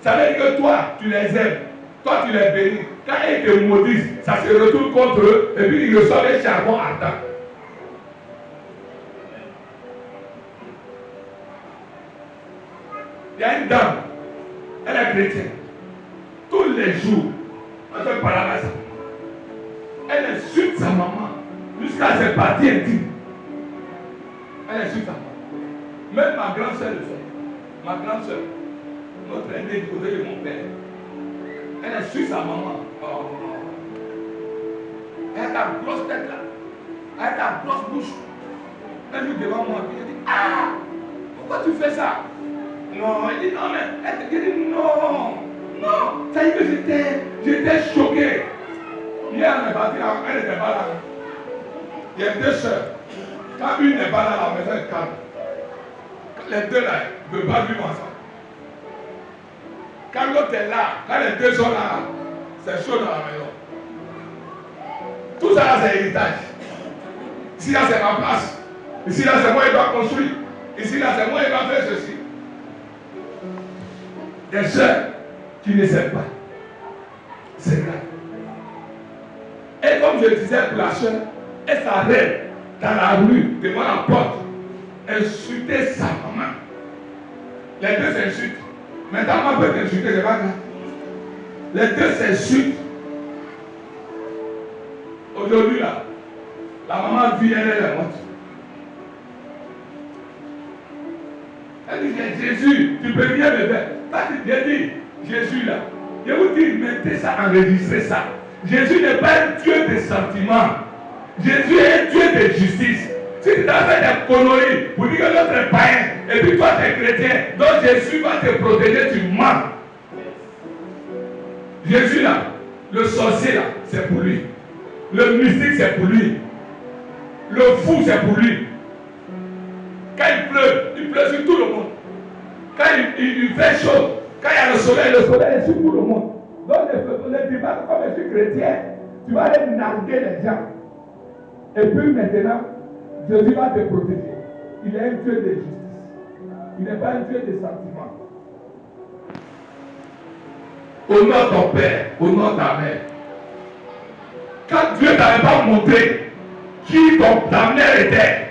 Ça veut dire que toi, tu les aimes. Toi, tu les bénis. Quand ils te maudissent, ça se retourne contre eux et puis ils reçoivent un charbon ardent. Il y a une dame, elle est chrétienne. Tous les jours, on fait parler à ça. Elle insulte sa maman jusqu'à ses parties intimes. Elle insulte sa maman. Même ma grande soeur le fait. Ma grande soeur, notre aînée du côté de mon père, elle insulte sa maman. Oh. Elle a ta grosse tête là. Elle a ta grosse bouche. Elle joue devant moi. Puis elle dit, ah, pourquoi tu fais ça? Non, elle dit non, mais elle dit non. Non, ça y est que j'étais choqué. Hier, elle est partie là, elle n'était pas là. Il y a deux soeurs. Quand une n'est pas là, la maison est calme. Les deux là, ne peuvent pas vivre ensemble. Quand l'autre est là, quand les deux sont là, c'est chaud dans la maison. Tout ça là, c'est héritage. Ici là, c'est ma place. Ici là, c'est moi qui dois construire. Ici là, c'est moi qui dois faire ceci. Des soeurs qui ne s'aiment pas. C'est grave. Et comme je disais pour la soeur, elle s'arrête dans la rue, devant la porte, insulter sa maman. Les deux s'insultent. Maintenant, maman peut t'insulter, c'est pas grave. Les deux s'insultent. Aujourd'hui, là, la maman vit, elle est morte. Elle dit, Jésus, tu peux bien me faire. Quand tu viens dire, Jésus, là, je vous dis, mettez ça, enregistrez ça. Jésus n'est pas un Dieu de sentiments. Jésus est un Dieu de justice. Si tu as fait des conneries pour dire que l'autre est païen, et puis toi tu es chrétien, donc Jésus va te protéger, tu mens. Jésus là, le sorcier là, c'est pour lui. Le mystique c'est pour lui. Le fou c'est pour lui. Quand il pleut sur tout le monde. Quand il fait chaud, quand il y a le soleil est sur tout le monde. Donc les débats, comme je suis chrétien, tu vas aller narguer les gens. Et puis maintenant, Jésus va te protéger. Il est un Dieu de justice. Il n'est pas un Dieu de sentiments. Honore ton père, honore ta mère. Quand Dieu t'avait pas montré qui ta mère était,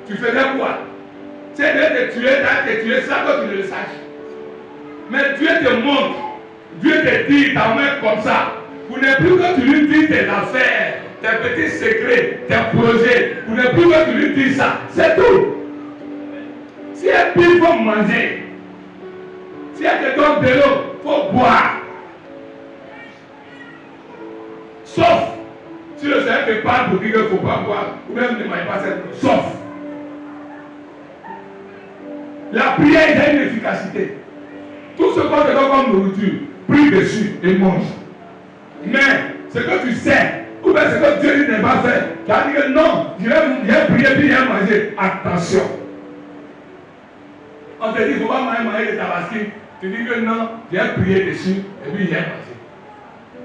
tu faisais quoi? Tu es de te tuer sans que tu ne le saches. Mais Dieu te montre, Dieu te dit ta main comme ça. Vous n'êtes plus que tu lui dis tes affaires, tes petits secrets, tes projets. Vous n'êtes plus que tu lui dis ça. C'est tout. Si elle pile, il faut manger. Si elle te donne de l'eau, il faut boire. Sauf si le Seigneur te parle pour dire qu'il ne faut pas boire, ou même ne mange pas cette eau. Sauf. La prière a une efficacité. Tout ce qu'on te donne comme nourriture, prie dessus et mange. Mais ce que tu sais, ou bien ce que Dieu n'est pas fait, tu as dit que non, je vais prier puis je vais manger. Attention. On te dit qu'il ne faut pas manger de tabaski. Tu dis que non, je vais prier dessus et puis je vais manger.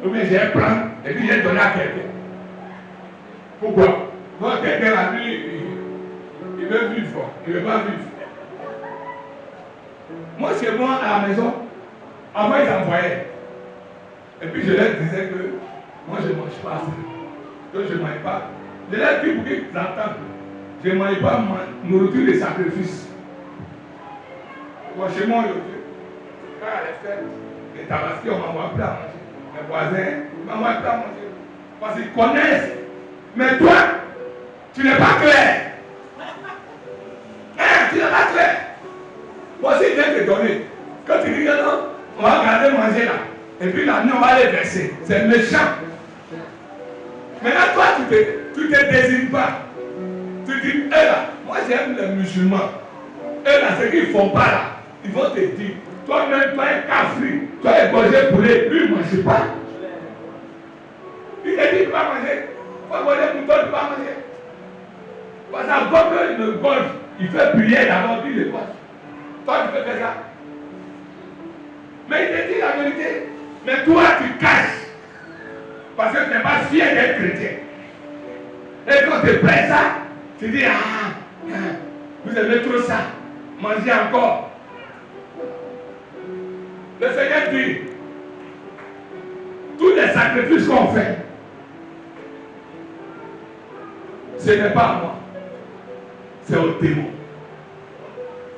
Ou bien je vais prendre et puis je vais donner à quelqu'un. Pourquoi? Moi, quelqu'un la nuit, il veut vivre, il ne veut pas vivre. Moi, chez moi, à la maison, avant ils envoyaient. Et puis je leur disais que moi je ne mange pas ça. Que je ne mange pas. Je leur dis pour qu'ils entendent. Je ne mange pas ma nourriture de sacrifice. Moi, chez moi, quand il y a les fêtes, les tabaski, on m'envoie plus à manger. Mes voisins m'envoient plus à manger. Parce qu'ils connaissent. Mais toi, tu n'es pas clair. Hein, tu n'es pas clair. Moi aussi, il vient te donner. Quand tu dis que non, on va garder manger là. Et puis la nuit, on va les verser. C'est méchant. Maintenant, toi, tu te désignes pas. Tu dis, eux là, moi j'aime les musulmans. Eux là, ce qu'ils ne font pas là, ils vont te dire, toi-même, toi un cafri, toi un gorgé poulet, lui, il ne mange pas. Il te dit, tu vas manger. Toi, gorgé mouton, tu vas manger. Parce que quand il me gorge, il fait prier d'abord, puis il le gorge. Toi, tu peux faire ça. Mais il te dit la vérité. Mais toi, tu caches. Parce que tu n'es pas fier d'être chrétien. Et quand tu prends ça, tu dis, vous aimez trop ça. Mangez encore. Le Seigneur dit, tous les sacrifices qu'on fait, ce n'est pas à moi. C'est au démon.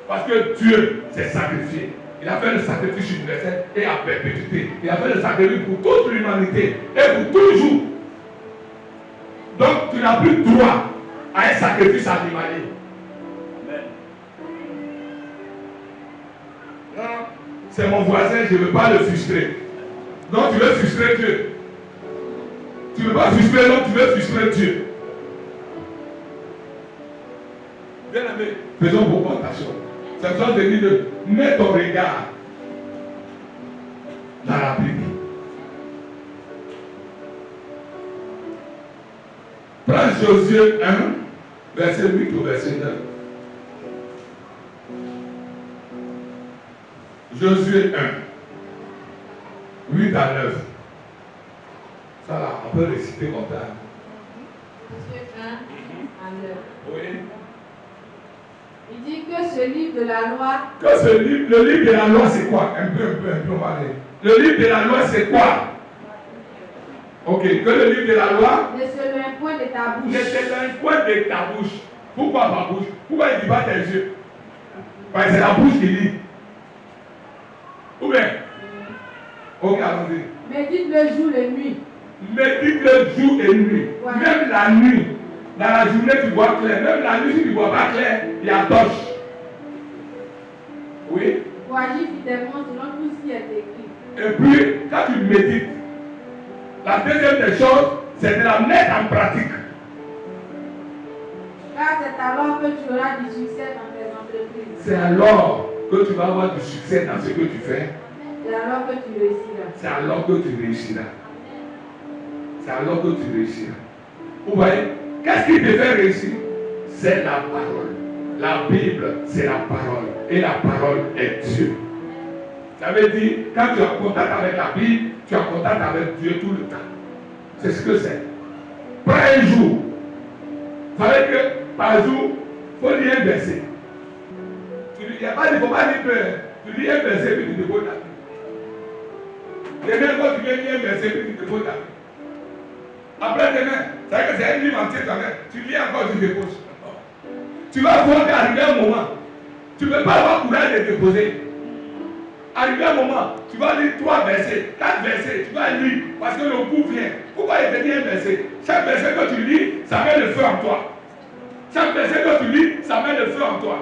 Parce que Dieu s'est sacrifié. Il a fait le sacrifice universel et à perpétuité. Il a fait le sacrifice pour toute l'humanité et pour toujours. Donc tu n'as plus droit à un sacrifice animalier. Non, c'est mon voisin, je ne veux pas le frustrer. Donc tu veux frustrer Dieu. Tu ne veux pas frustrer l'homme, tu veux frustrer Dieu. Bien aimé, faisons beaucoup attention. C'est besoin de dire de mettre ton regard dans la Bible. Prends Josué 1, verset 8 au verset 9. Josué 1, 8 à 9. Ça là, on peut réciter comme ça. Josué 1 à 9. Oui. Il dit que ce livre de la loi. Que ce livre, le livre de la loi, c'est quoi? Un peu, on va aller. Le livre de la loi, c'est quoi? Ok, que le livre de la loi Ne s'éloigne point de ta bouche. ne s'éloigne point de ta bouche. Pourquoi ma bouche? Pourquoi il ne dit pas tes yeux? Parce que c'est la bouche qui lit. Ou bien? Ok, allons-y. Médite le jour et nuit. Médite le jour et nuit. Ouais. Même la nuit. Dans la journée, tu vois clair. Même la nuit, si tu ne vois pas clair, il y a torche. Oui. Pour agir fidèlement selon tout ce qui est écrit. Et puis, quand tu médites, la deuxième des choses, c'est de la mettre en pratique. Car c'est alors que tu auras du succès dans tes entreprises. C'est alors que tu vas avoir du succès dans ce que tu fais. C'est alors que tu réussiras. C'est alors que tu réussiras. C'est alors que tu réussiras. Vous voyez, qu'est-ce qui te fait réussir? C'est la parole. La Bible, c'est la parole. Et la parole est Dieu. Ça veut dire, quand tu es en contact avec la Bible, tu es en contact avec Dieu tout le temps. C'est ce que c'est. Prends un jour. Vous savez que par jour, il faut lire un verset. Il n'y a pas de faut pas lire peur. Tu lis un verset puis tu te poses ta vie. Demain, quand tu viens lire un verset puis tu te poses ta vie. Après demain, c'est vrai que c'est un livre entier quand même. Tu lis encore, tu déposes. Tu vas voir qu'arriver un moment, tu ne peux pas avoir courage de déposer. Arrivé un moment, tu vas lire 3 versets, 4 versets, tu vas lire parce que le coup vient. Pourquoi il te dit un verset? Chaque verset que tu lis, ça met le feu en toi. Chaque verset que tu lis, ça met le feu en toi.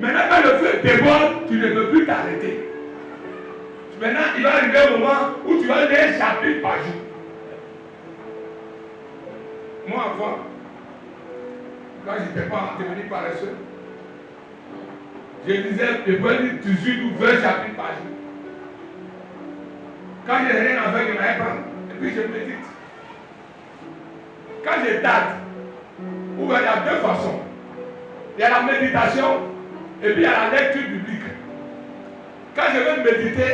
Maintenant, quand le feu déborde, tu ne peux plus t'arrêter. Maintenant, il va arriver un moment où tu vas lire un chapitre par jour. Moi, avant, quand je n'étais pas devenu paresseux, je disais, je pouvais lire 18 ou 20 chapitres par jour. Quand je n'ai rien à faire, je m'arrête pas. Et puis je médite. Quand je date, il y a 2 façons. Il y a la méditation et puis il y a la lecture biblique. Quand je veux méditer,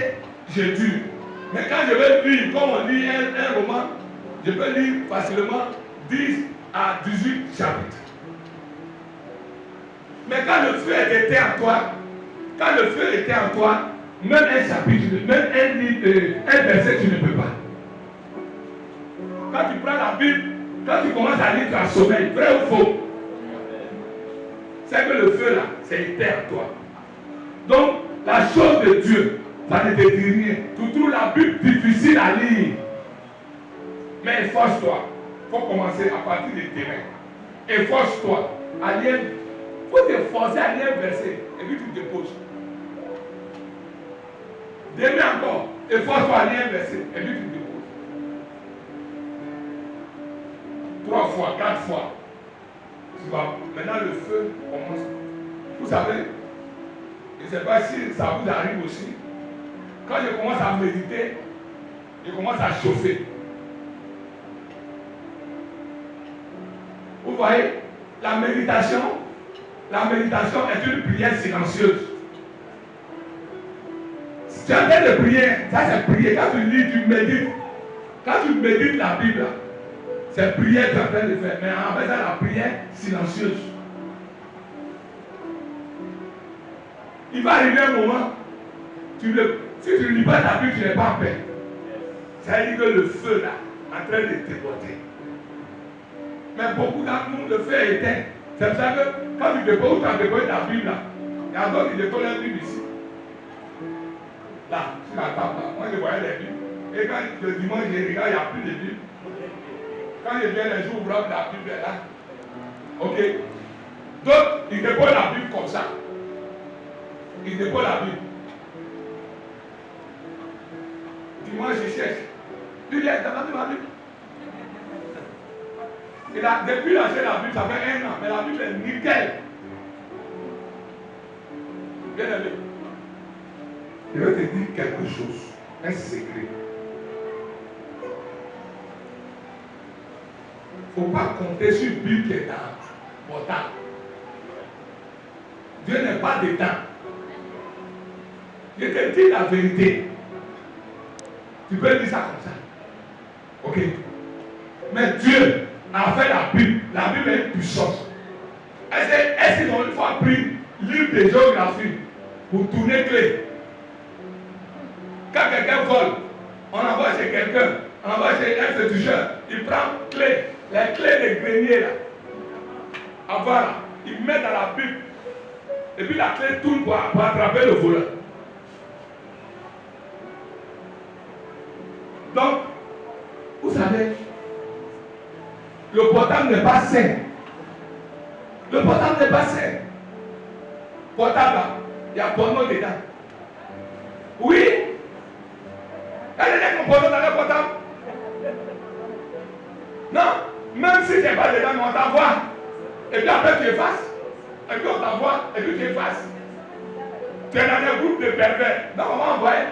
je dure. Mais quand je veux lire, comme on lit un roman, je peux lire facilement 10 à 18 chapitres. Mais quand le feu était en toi, même un chapitre, même un verset, tu ne peux pas. Quand tu prends la Bible, quand tu commences à lire, tu as sommeil, vrai ou faux? C'est que le feu là, c'est éteint en toi. Donc, la chose de Dieu, ça ne te dit rien. Tu trouves la Bible difficile à lire. Mais efforce-toi. Il faut commencer à partir de demain. Efforce-toi à lire. Il faut te forcer à lire un verset et puis tu te déposes. Demain encore, efforce-toi à lire un verset et puis tu te déposes. 3 fois, 4 fois. Tu vas. Maintenant le feu commence. Vous savez, je ne sais pas si ça vous arrive aussi. Quand je commence à méditer, je commence à chauffer. Vous voyez, la méditation est une prière silencieuse. Si tu es en train de prier, ça c'est prier. Quand tu lis, tu médites. Quand tu médites la Bible, c'est prière que tu es en train de faire. Mais en fait, c'est la prière silencieuse. Il va arriver un moment, si tu ne lis pas ta Bible, tu n'es pas en paix. Ça veut dire que le feu là, en train de déborder. Mais beaucoup d'entre nous, le feu est éteint. C'est pour ça que quand tu déposes ta Bible là, y a d'autres qui déposent la Bible ici. Là, sur la table, là. Moi, je voyais les Bibles. Et quand le dimanche, je regarde, il n'y a plus de Bible. Quand je viens les jours ouvrables, la Bible est là. Ok? D'autres, ils déposent la Bible comme ça. Ils déposent la Bible. Dimanche, je cherche. Lui, il a entendu ma Bible. Depuis qu'il a acheté la Bible, ça fait 1 an, mais la Bible est nickel. Bien aimé. Je vais te dire quelque chose, un secret. Il ne faut pas compter sur une Bible qui est dans mon temps. Dieu n'est pas dedans. Je te dis la vérité. Tu peux dire ça comme ça. Ok. Mais Dieu a fait la Bible. La Bible est une puissance. Est-ce qu'ils ont une fois pris livre de géographie pour tourner clé? Quand quelqu'un vole, on envoie chez quelqu'un, on envoie chez un féticheur, il prend clé, les clés des greniers là. Voilà, il met dans la Bible. Et puis la clé tourne pour attraper le voleur. Donc, vous savez, le portable n'est pas sain. Le portable n'est pas sain. Portable là, il y a porno dedans. Oui. Il y a des gens qui ont porno dans le portable. Non, même si tu n'es pas dedans, on t'envoie. Et puis après tu effaces. Et puis on t'envoie, et puis tu effaces. Tu es dans un groupe de pervers. Donc on va envoyer.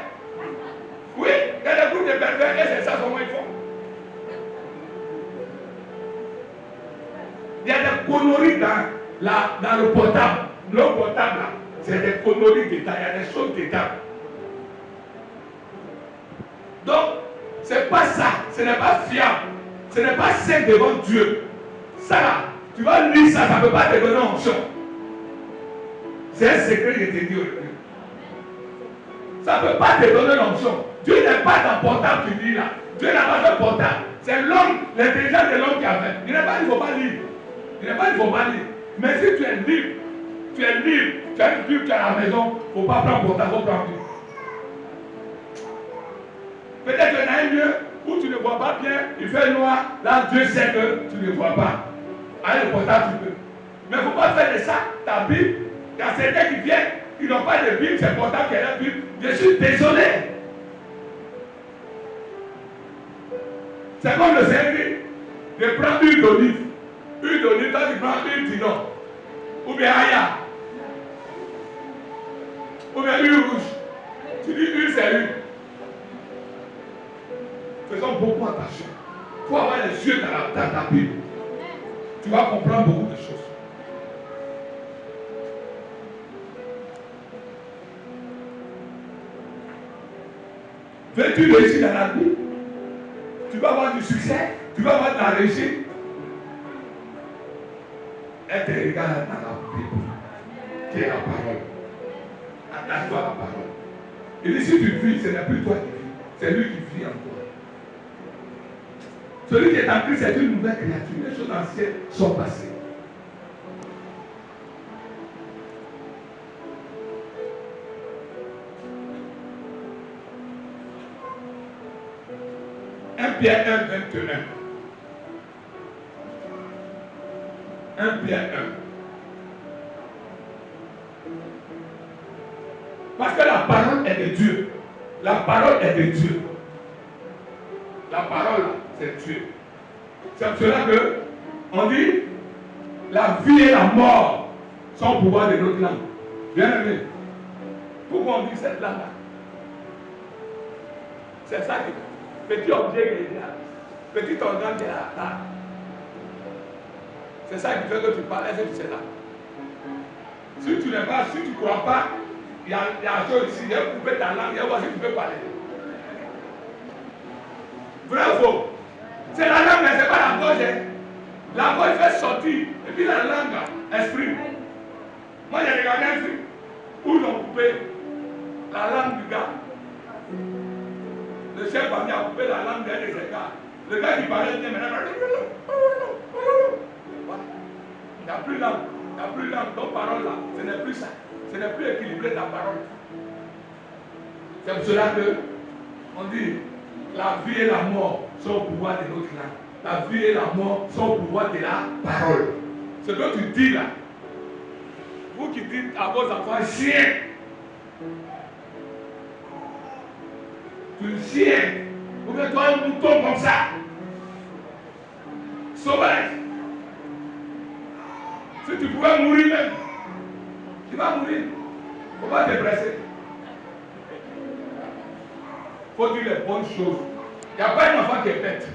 Oui, il y a des groupes de pervers et c'est ça comment ils font. Il y a des conneries dans le portable. Le portable là, c'est des conneries d'État, il y a des choses d'État. Donc, c'est pas ça, ce n'est pas fiable, ce n'est pas sain devant Dieu. Ça là, tu vas lire ça, ça ne peut pas te donner onction. C'est un secret que je te dis aujourd'hui. Ça ne peut pas te donner l'onction. Dieu n'est pas dans le portable qui dit là. Dieu n'a pas de portable. C'est l'homme, l'intelligence de l'homme qui a fait. Il n'est pas, il ne faut pas lire. Il n'est pas, il ne faut pas lire. Mais si tu es libre, tu as une Bible qui est à la maison, il ne faut pas prendre portable, il faut prendre Bible. Peut-être qu'il y en a un lieu où tu ne vois pas bien, il fait noir, là Dieu sait que tu ne vois pas. Avec le portable, tu peux. Mais il ne faut pas faire de ça ta Bible. Il y a certains qui viennent, ils n'ont pas de Bible, c'est le portable qui est la Bible. Je suis désolé. C'est comme le Seigneur de prendre une d'olive. Une d'olive, toi tu prends une tidon. Ou bien aya. Ou bien une rouge. Tu dis une, c'est une. Faisons beaucoup attention. Il faut avoir les yeux dans ta Bible. Tu vas comprendre beaucoup de choses. Veux-tu réussir dans la vie? Tu vas avoir du succès, tu vas avoir de la réussite. Elle te regarde dans la Bible, qui est la parole. Attache-toi à la parole. Il dit si tu vis, ce n'est plus toi qui vis, c'est lui qui vit en toi. Celui qui est en Christ, c'est une nouvelle créature. Les choses anciennes sont passées. Pierre 1, 21. 1 Pierre 1. Parce que la parole est de Dieu. La parole est de Dieu. La parole, c'est Dieu. C'est pour cela que on dit la vie et la mort sont au pouvoir de notre langue. Bien aimé. Pourquoi on dit cette langue-là? C'est ça qui fait. Petit objet qui est là, petit organe qui est là. C'est ça qui fait que tu parles, est-ce que tu sais là? Si tu n'es pas, si tu ne crois pas, il y a un chose ici, il y a coupé ta langue, il y a voir si tu peux parler. Vrai ou faux? C'est la langue, mais ce n'est pas la gorge. La gorge fait sortir, et puis la langue exprime. Moi j'ai regardé un film où ils ont coupé la langue du gars. Le chef famille a coupé la langue d'un de ses gars. Le gars qui parlait bien maintenant, il n'y a plus langue. Il n'y a plus langue. Ton parole là, ce n'est plus ça. Ce n'est plus équilibré ta parole. C'est pour cela que on dit la vie et la mort sont au pouvoir de notre langue. La vie et la mort sont au pouvoir de la parole. Ce que tu dis là, vous qui dites à vos enfants chien, tu chien, ou bien toi un mouton comme ça, sauvage. Si tu pouvais mourir même, tu vas mourir. Il ne faut pas te presser. Il faut dire les bonnes choses. Il n'y a pas un enfant qui est bête.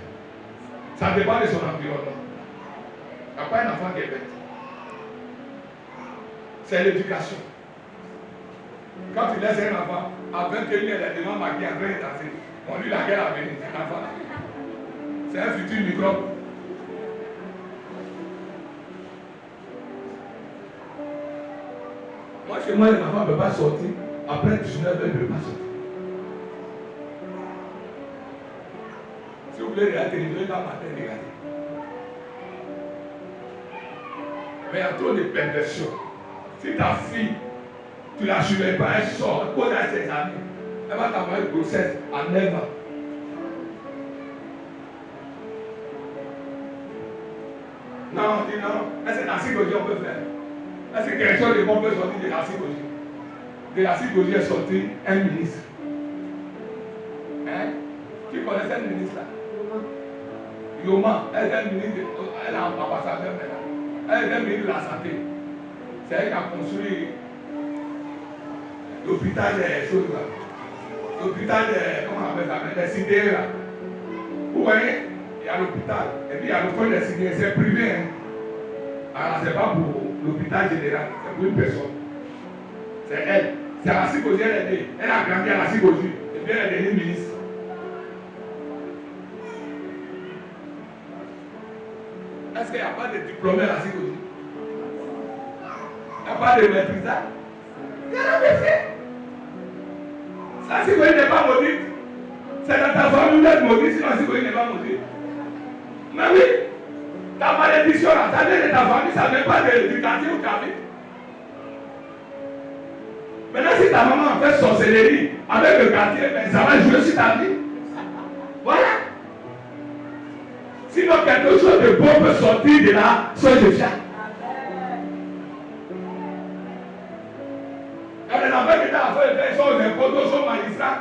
Ça dépend de son environnement. Il n'y a pas un enfant qui est bête. C'est l'éducation. Quand tu laisses un enfant, à 21 ans, il est devant ma vie en train de danser. On lui la guerre à venir, c'est un enfant. C'est un futur microbe. Moi, chez moi, les enfants ne peuvent pas sortir. Après 19 heures, ils ne peuvent pas sortir. Si vous voulez regarder la télévision, il va matin regarder. Mais il y a trop de perversion. Si ta fille, tu ne la surveilles pas, elle sort, elle pose à ses amis, elle va t'avoir une grossesse à 9 ans. Non, on dit non. Est-ce que la psychologie on peut faire? Est-ce que quelque chose de bon peut sortir de la psychologie? De la psychologie est sorti un ministre. Hein? Tu connais cette ministre là? Yoma, elle est ministre, elle est ambassadeur maintenant. Elle est ministre de la santé. C'est elle qui a construit l'hôpital des choses là. L'hôpital des, comment on appelle ça, des cités là. Vous voyez, il y a l'hôpital. Et puis il y a le coin des cités, c'est privé. Hein. Alors c'est pas pour l'hôpital général, c'est pour une personne. C'est elle. C'est à la psychologie, elle a grandi à la psychologie. Et puis elle est devenue ministre. Est-ce qu'il n'y a pas de diplômé à la psychologie? Il n'y a pas de maîtrisage? Il y en a des faits. La psychologie n'est pas maudite. C'est dans ta famille d'être maudite, sinon la psychologie n'est pas maudite. Mais oui, ta malédiction là, ça vient de ta famille, ça ne vient pas du quartier où tu habites. Maintenant, si ta maman fait sorcellerie avec le quartier, ben, ça va jouer sur ta vie. Voilà. Sinon, quelque chose de bon peut sortir de la société. Il y a des enfants qui étaient à faire, ils sont aux impôts, d'autres sont magistrats,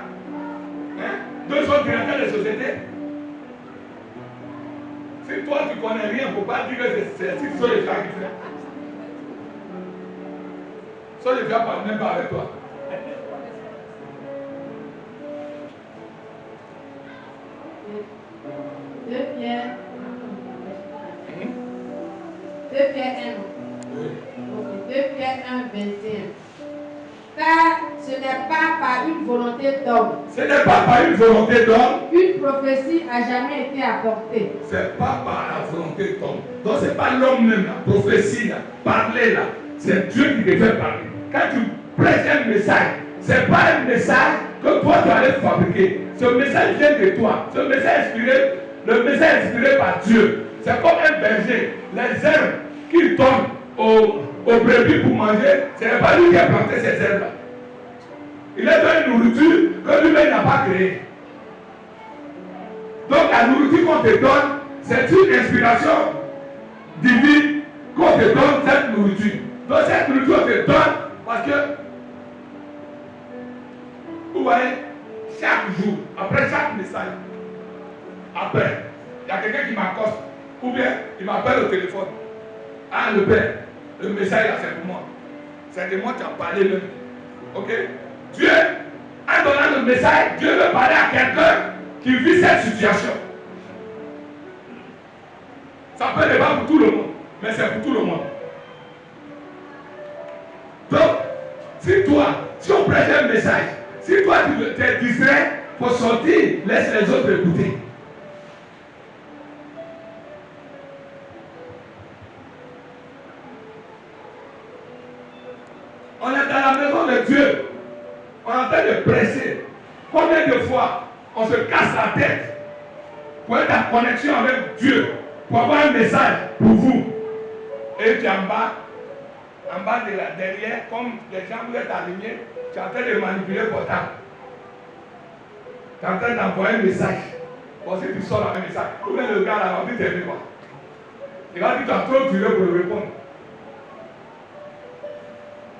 hein? D'autres sont directeurs de société. Si toi tu ne connais rien, il ne faut pas dire que c'est si Soleil qui fait. Soleil ne parle même pas avec toi. Deux Pierre 1. Oui. 2 Pierre 1, 21. Car ce n'est pas par une volonté d'homme. Ce n'est pas par une volonté d'homme. Une prophétie n'a jamais été apportée. Ce n'est pas par la volonté d'homme. Donc ce n'est pas l'homme même, la prophétie, là, parler là. C'est Dieu qui te fait parler. Quand tu prêches un message, ce n'est pas un message que toi tu allais fabriquer. Ce message vient de toi. Ce message inspiré, le message inspiré par Dieu. C'est comme un berger. Les herbes qu'il donne aux brebis pour manger, ce n'est pas lui qui a planté ces herbes-là. Il est dans une nourriture que lui-même n'a pas créée. Donc la nourriture qu'on te donne, c'est une inspiration divine qu'on te donne cette nourriture. Donc cette nourriture te donne parce que, vous voyez, chaque jour, après chaque message, après, il y a quelqu'un qui m'accoste, ou bien il m'appelle au téléphone. Ah, le père, le message là c'est pour moi. C'est de moi qui as parlé même. Ok? Dieu, en donnant le message, Dieu veut parler à quelqu'un qui vit cette situation. Ça peut être pas pour tout le monde, mais c'est pour tout le monde. Donc, si on prêche un message, si toi tu es distrait, il faut sortir, laisse les autres écouter. On est dans la maison de Dieu. On est en train de presser. Combien de fois on se casse la tête pour être en connexion avec Dieu, pour avoir un message pour vous. Et tu es en bas, en bas de la derrière, comme les gens vous êtes alignés, tu es en train de manipuler le portable. Tu es en train d'envoyer un message. Bon, si tu sors un message, ou bien le gars là, on dit t'es quoi. Il va dire tu as trop duré pour le répondre.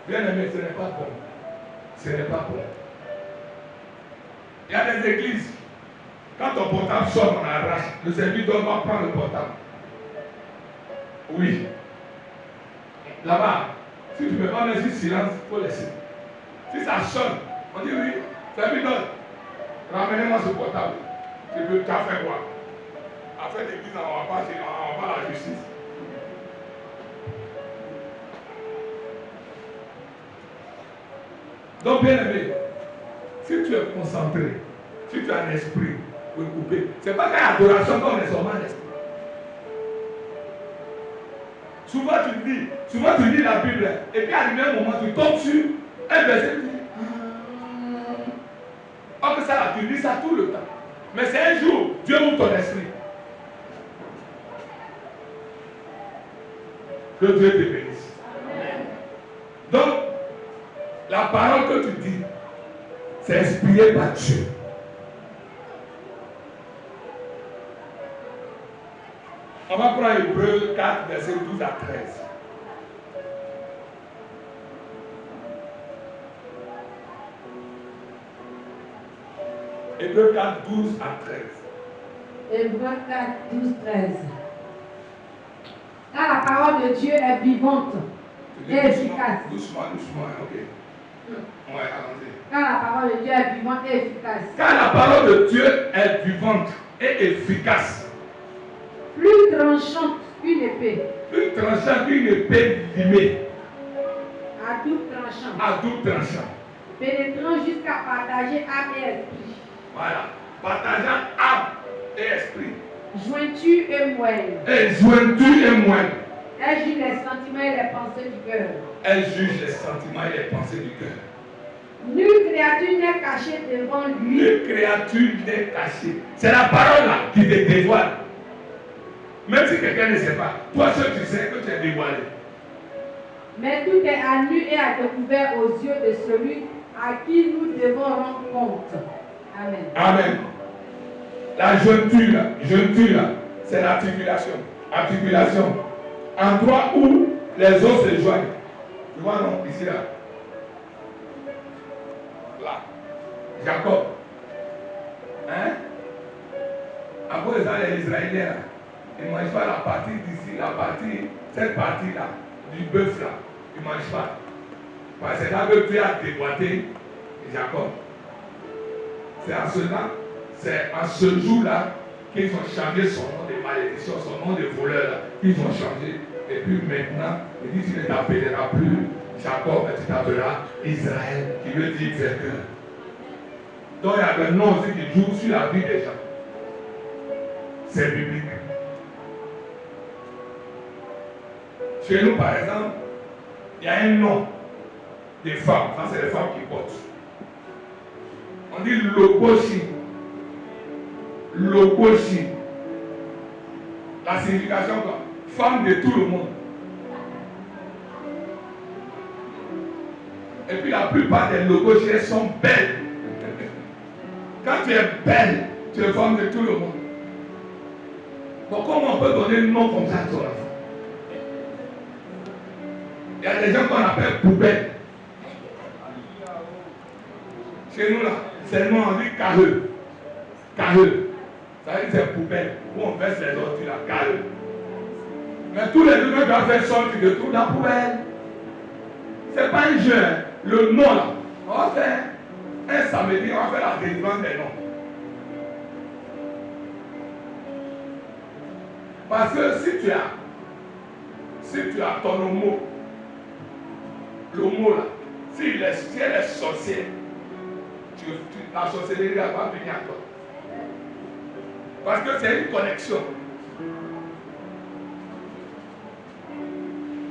Bien aimé, ce n'est pas bon. Ce n'est pas bon. Il y a des églises. Quand ton portable sort, on arrache. Le serviteur va prendre le portable. Oui. Là-bas, si tu ne peux pas mettre silence, il faut laisser. Si ça sonne, on dit oui, serviteur, ramenez-moi ce portable. Tu as fait quoi? Après l'église, on va pas à la justice. Donc, bien aimé, si tu es concentré, si tu as un esprit pour couper, c'est pas qu'à l'adoration qu'on est seulement un esprit. Souvent tu lis la Bible, et puis à un moment, tu tombes sur un verset, tu dis, or que ça là, tu lis ça tout le temps. Mais c'est un jour, Dieu ouvre ton esprit. Que Dieu te bénisse. Donc, la parole que tu dis, c'est inspiré par Dieu. On va prendre Hébreux 4, verset 12 à 13. Hébreux 4, 12 à 13. Hébreux 4, 12, 13. Car la parole de Dieu est vivante et efficace. Doucement, ok. Ouais, allons-y. Car la parole de Dieu est vivante et efficace. Car la parole de Dieu est vivante et efficace. Plus tranchante qu'une épée. Plus tranchant qu'une épée limée. À double tranchant. À double tranchant. Pénétrant jusqu'à partager âme et esprit. Voilà. Partageant âme et esprit. Jointure et moelle. Et jointure et moelle. Elle juge les sentiments et les pensées du cœur. Elle juge les sentiments et les pensées du cœur. Nulle créature n'est cachée devant lui. Nulle créature n'est cachée. C'est la parole là qui te dévoile. Même si quelqu'un ne sait pas, toi seul tu sais que tu es dévoilé. Mais tout est à nu et à découvert aux yeux de celui à qui nous devons rendre compte. Amen. Amen. La jointure, c'est l'articulation. Articulation. Endroit où les os se joignent. Tu vois, non, ici, là. Là. Jacob. Hein? Après ça, les Israéliens, là, ils ne mangent pas la partie d'ici, cette partie-là, du bœuf, là. Ils ne mangent pas. Parce que c'est là que Dieu a déboîté Jacob. C'est en ce jour-là qu'ils ont changé son nom de malédiction, son nom de voleur, là. Ils ont changé. Et puis maintenant, il dit, tu ne t'appelleras plus Jacob, mais tu t'appelleras Israël, qui veut dire vainqueur. Donc il y a un nom aussi qui joue sur la vie des gens. C'est biblique. Chez nous, par exemple, il y a un nom des femmes. Ça, c'est les femmes qui portent. On dit Logoshi. Logoshi. La signification, quoi? Femme de tout le monde. Et puis la plupart des Logoshi, elles sont belles. Quand tu es belle, tu es femme de tout le monde. Donc comment on peut donner un nom comme ça à ton enfant? Il y a des gens qu'on appelle poubelles. Chez nous là, c'est le nom, on dit carreux. Carreux. Ça veut dire c'est poubelle. Où on verse les ordures là, carreux. Mais tous les jours, tu vas faire sortir de tout la poubelle. C'est pas un jeu, hein. Le nom là, on va faire un samedi, on va faire la délivrance des noms. Parce que si tu as ton homo, l'homo là, si elle est sorcière, la sorcellerie va pas venir à toi. Parce que c'est une connexion.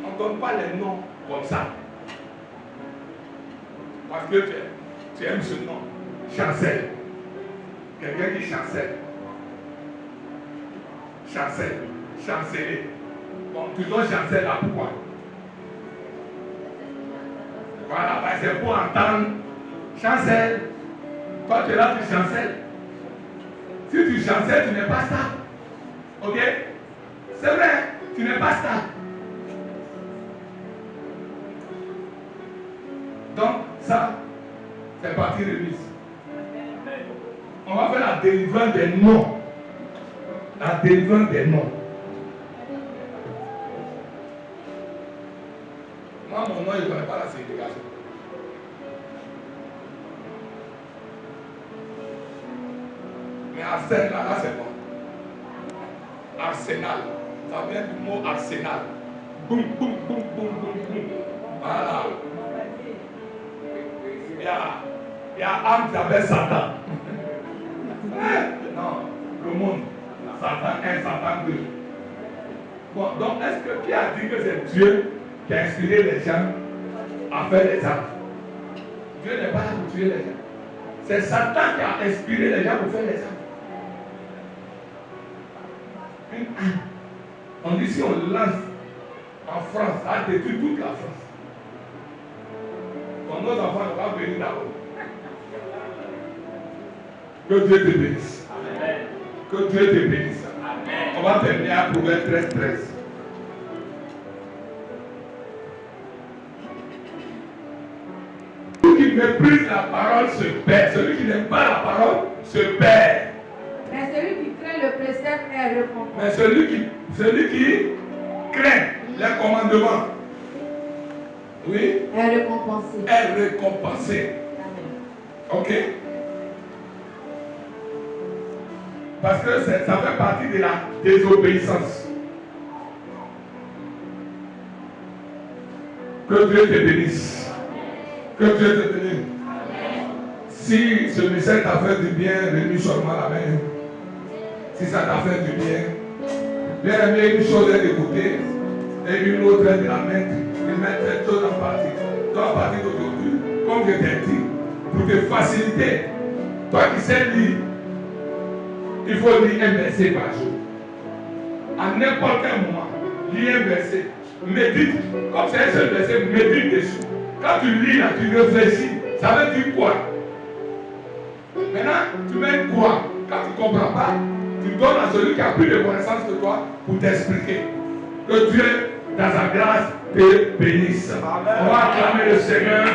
On ne donne pas les noms comme ça. Parce que tu aimes ce nom. Chancel. Quelqu'un qui chancelle. Chanceler. Bon, tu dois chanceler là, pourquoi? Voilà, bah, c'est pour entendre. Chancelle. Toi, tu es là, tu chancelles. Si tu chancelles, tu n'es pas stable. Ok? C'est vrai, tu n'es pas stable. Donc, ça, c'est partie remise. On va faire la délivrance des noms. La délivrance des noms. Moi, mon nom, je ne connais pas la signification. Mais Arsène, là c'est bon. Arsenal. Ça vient du mot arsenal. Boum, boum, boum, boum, boum, boum. Voilà. Il y a âme qui appelle Satan. Non, le monde. Satan 1, Satan 2. Bon, donc est-ce que qui a dit que c'est Dieu qui a inspiré les gens à faire les actes? Dieu n'est pas là pour tuer les gens. C'est Satan qui a inspiré les gens pour faire les actes. On dit si on lance en France, ça détruit toute la France. Quand nos enfants ne vont pas venir d'abord. Que Dieu te bénisse. Amen. Que Dieu te bénisse. Amen. On va terminer à Proverbe 13, 13. Celui qui méprise la parole se perd. Celui qui n'aime pas la parole se perd. Mais celui qui craint le précepte est récompensé. Mais celui qui craint les commandements, oui, est récompensé. Est récompensé. Ok? Parce que ça fait partie de la désobéissance. Que Dieu te bénisse. Que Dieu te bénisse. Si ce message t'a fait du bien, remue seulement la main. Si ça t'a fait du bien, bien aimé, une chose est d'écouter et une autre est de la mettre, de mettre cette chose en pratique. Donc à partir d'aujourd'hui, comme je t'ai dit, pour te faciliter, toi qui sais lire, il faut lire un verset par jour. À n'importe quel moment, lis un verset, médite, comme c'est un seul verset, médite dessus. Quand tu lis là, tu réfléchis, ça veut dire quoi? Maintenant, tu mets une croix. Quand tu ne comprends pas, tu donnes à celui qui a plus de connaissances que toi pour t'expliquer. Que Dieu, dans sa grâce, te bénisse. Amen. On va acclamer le Seigneur.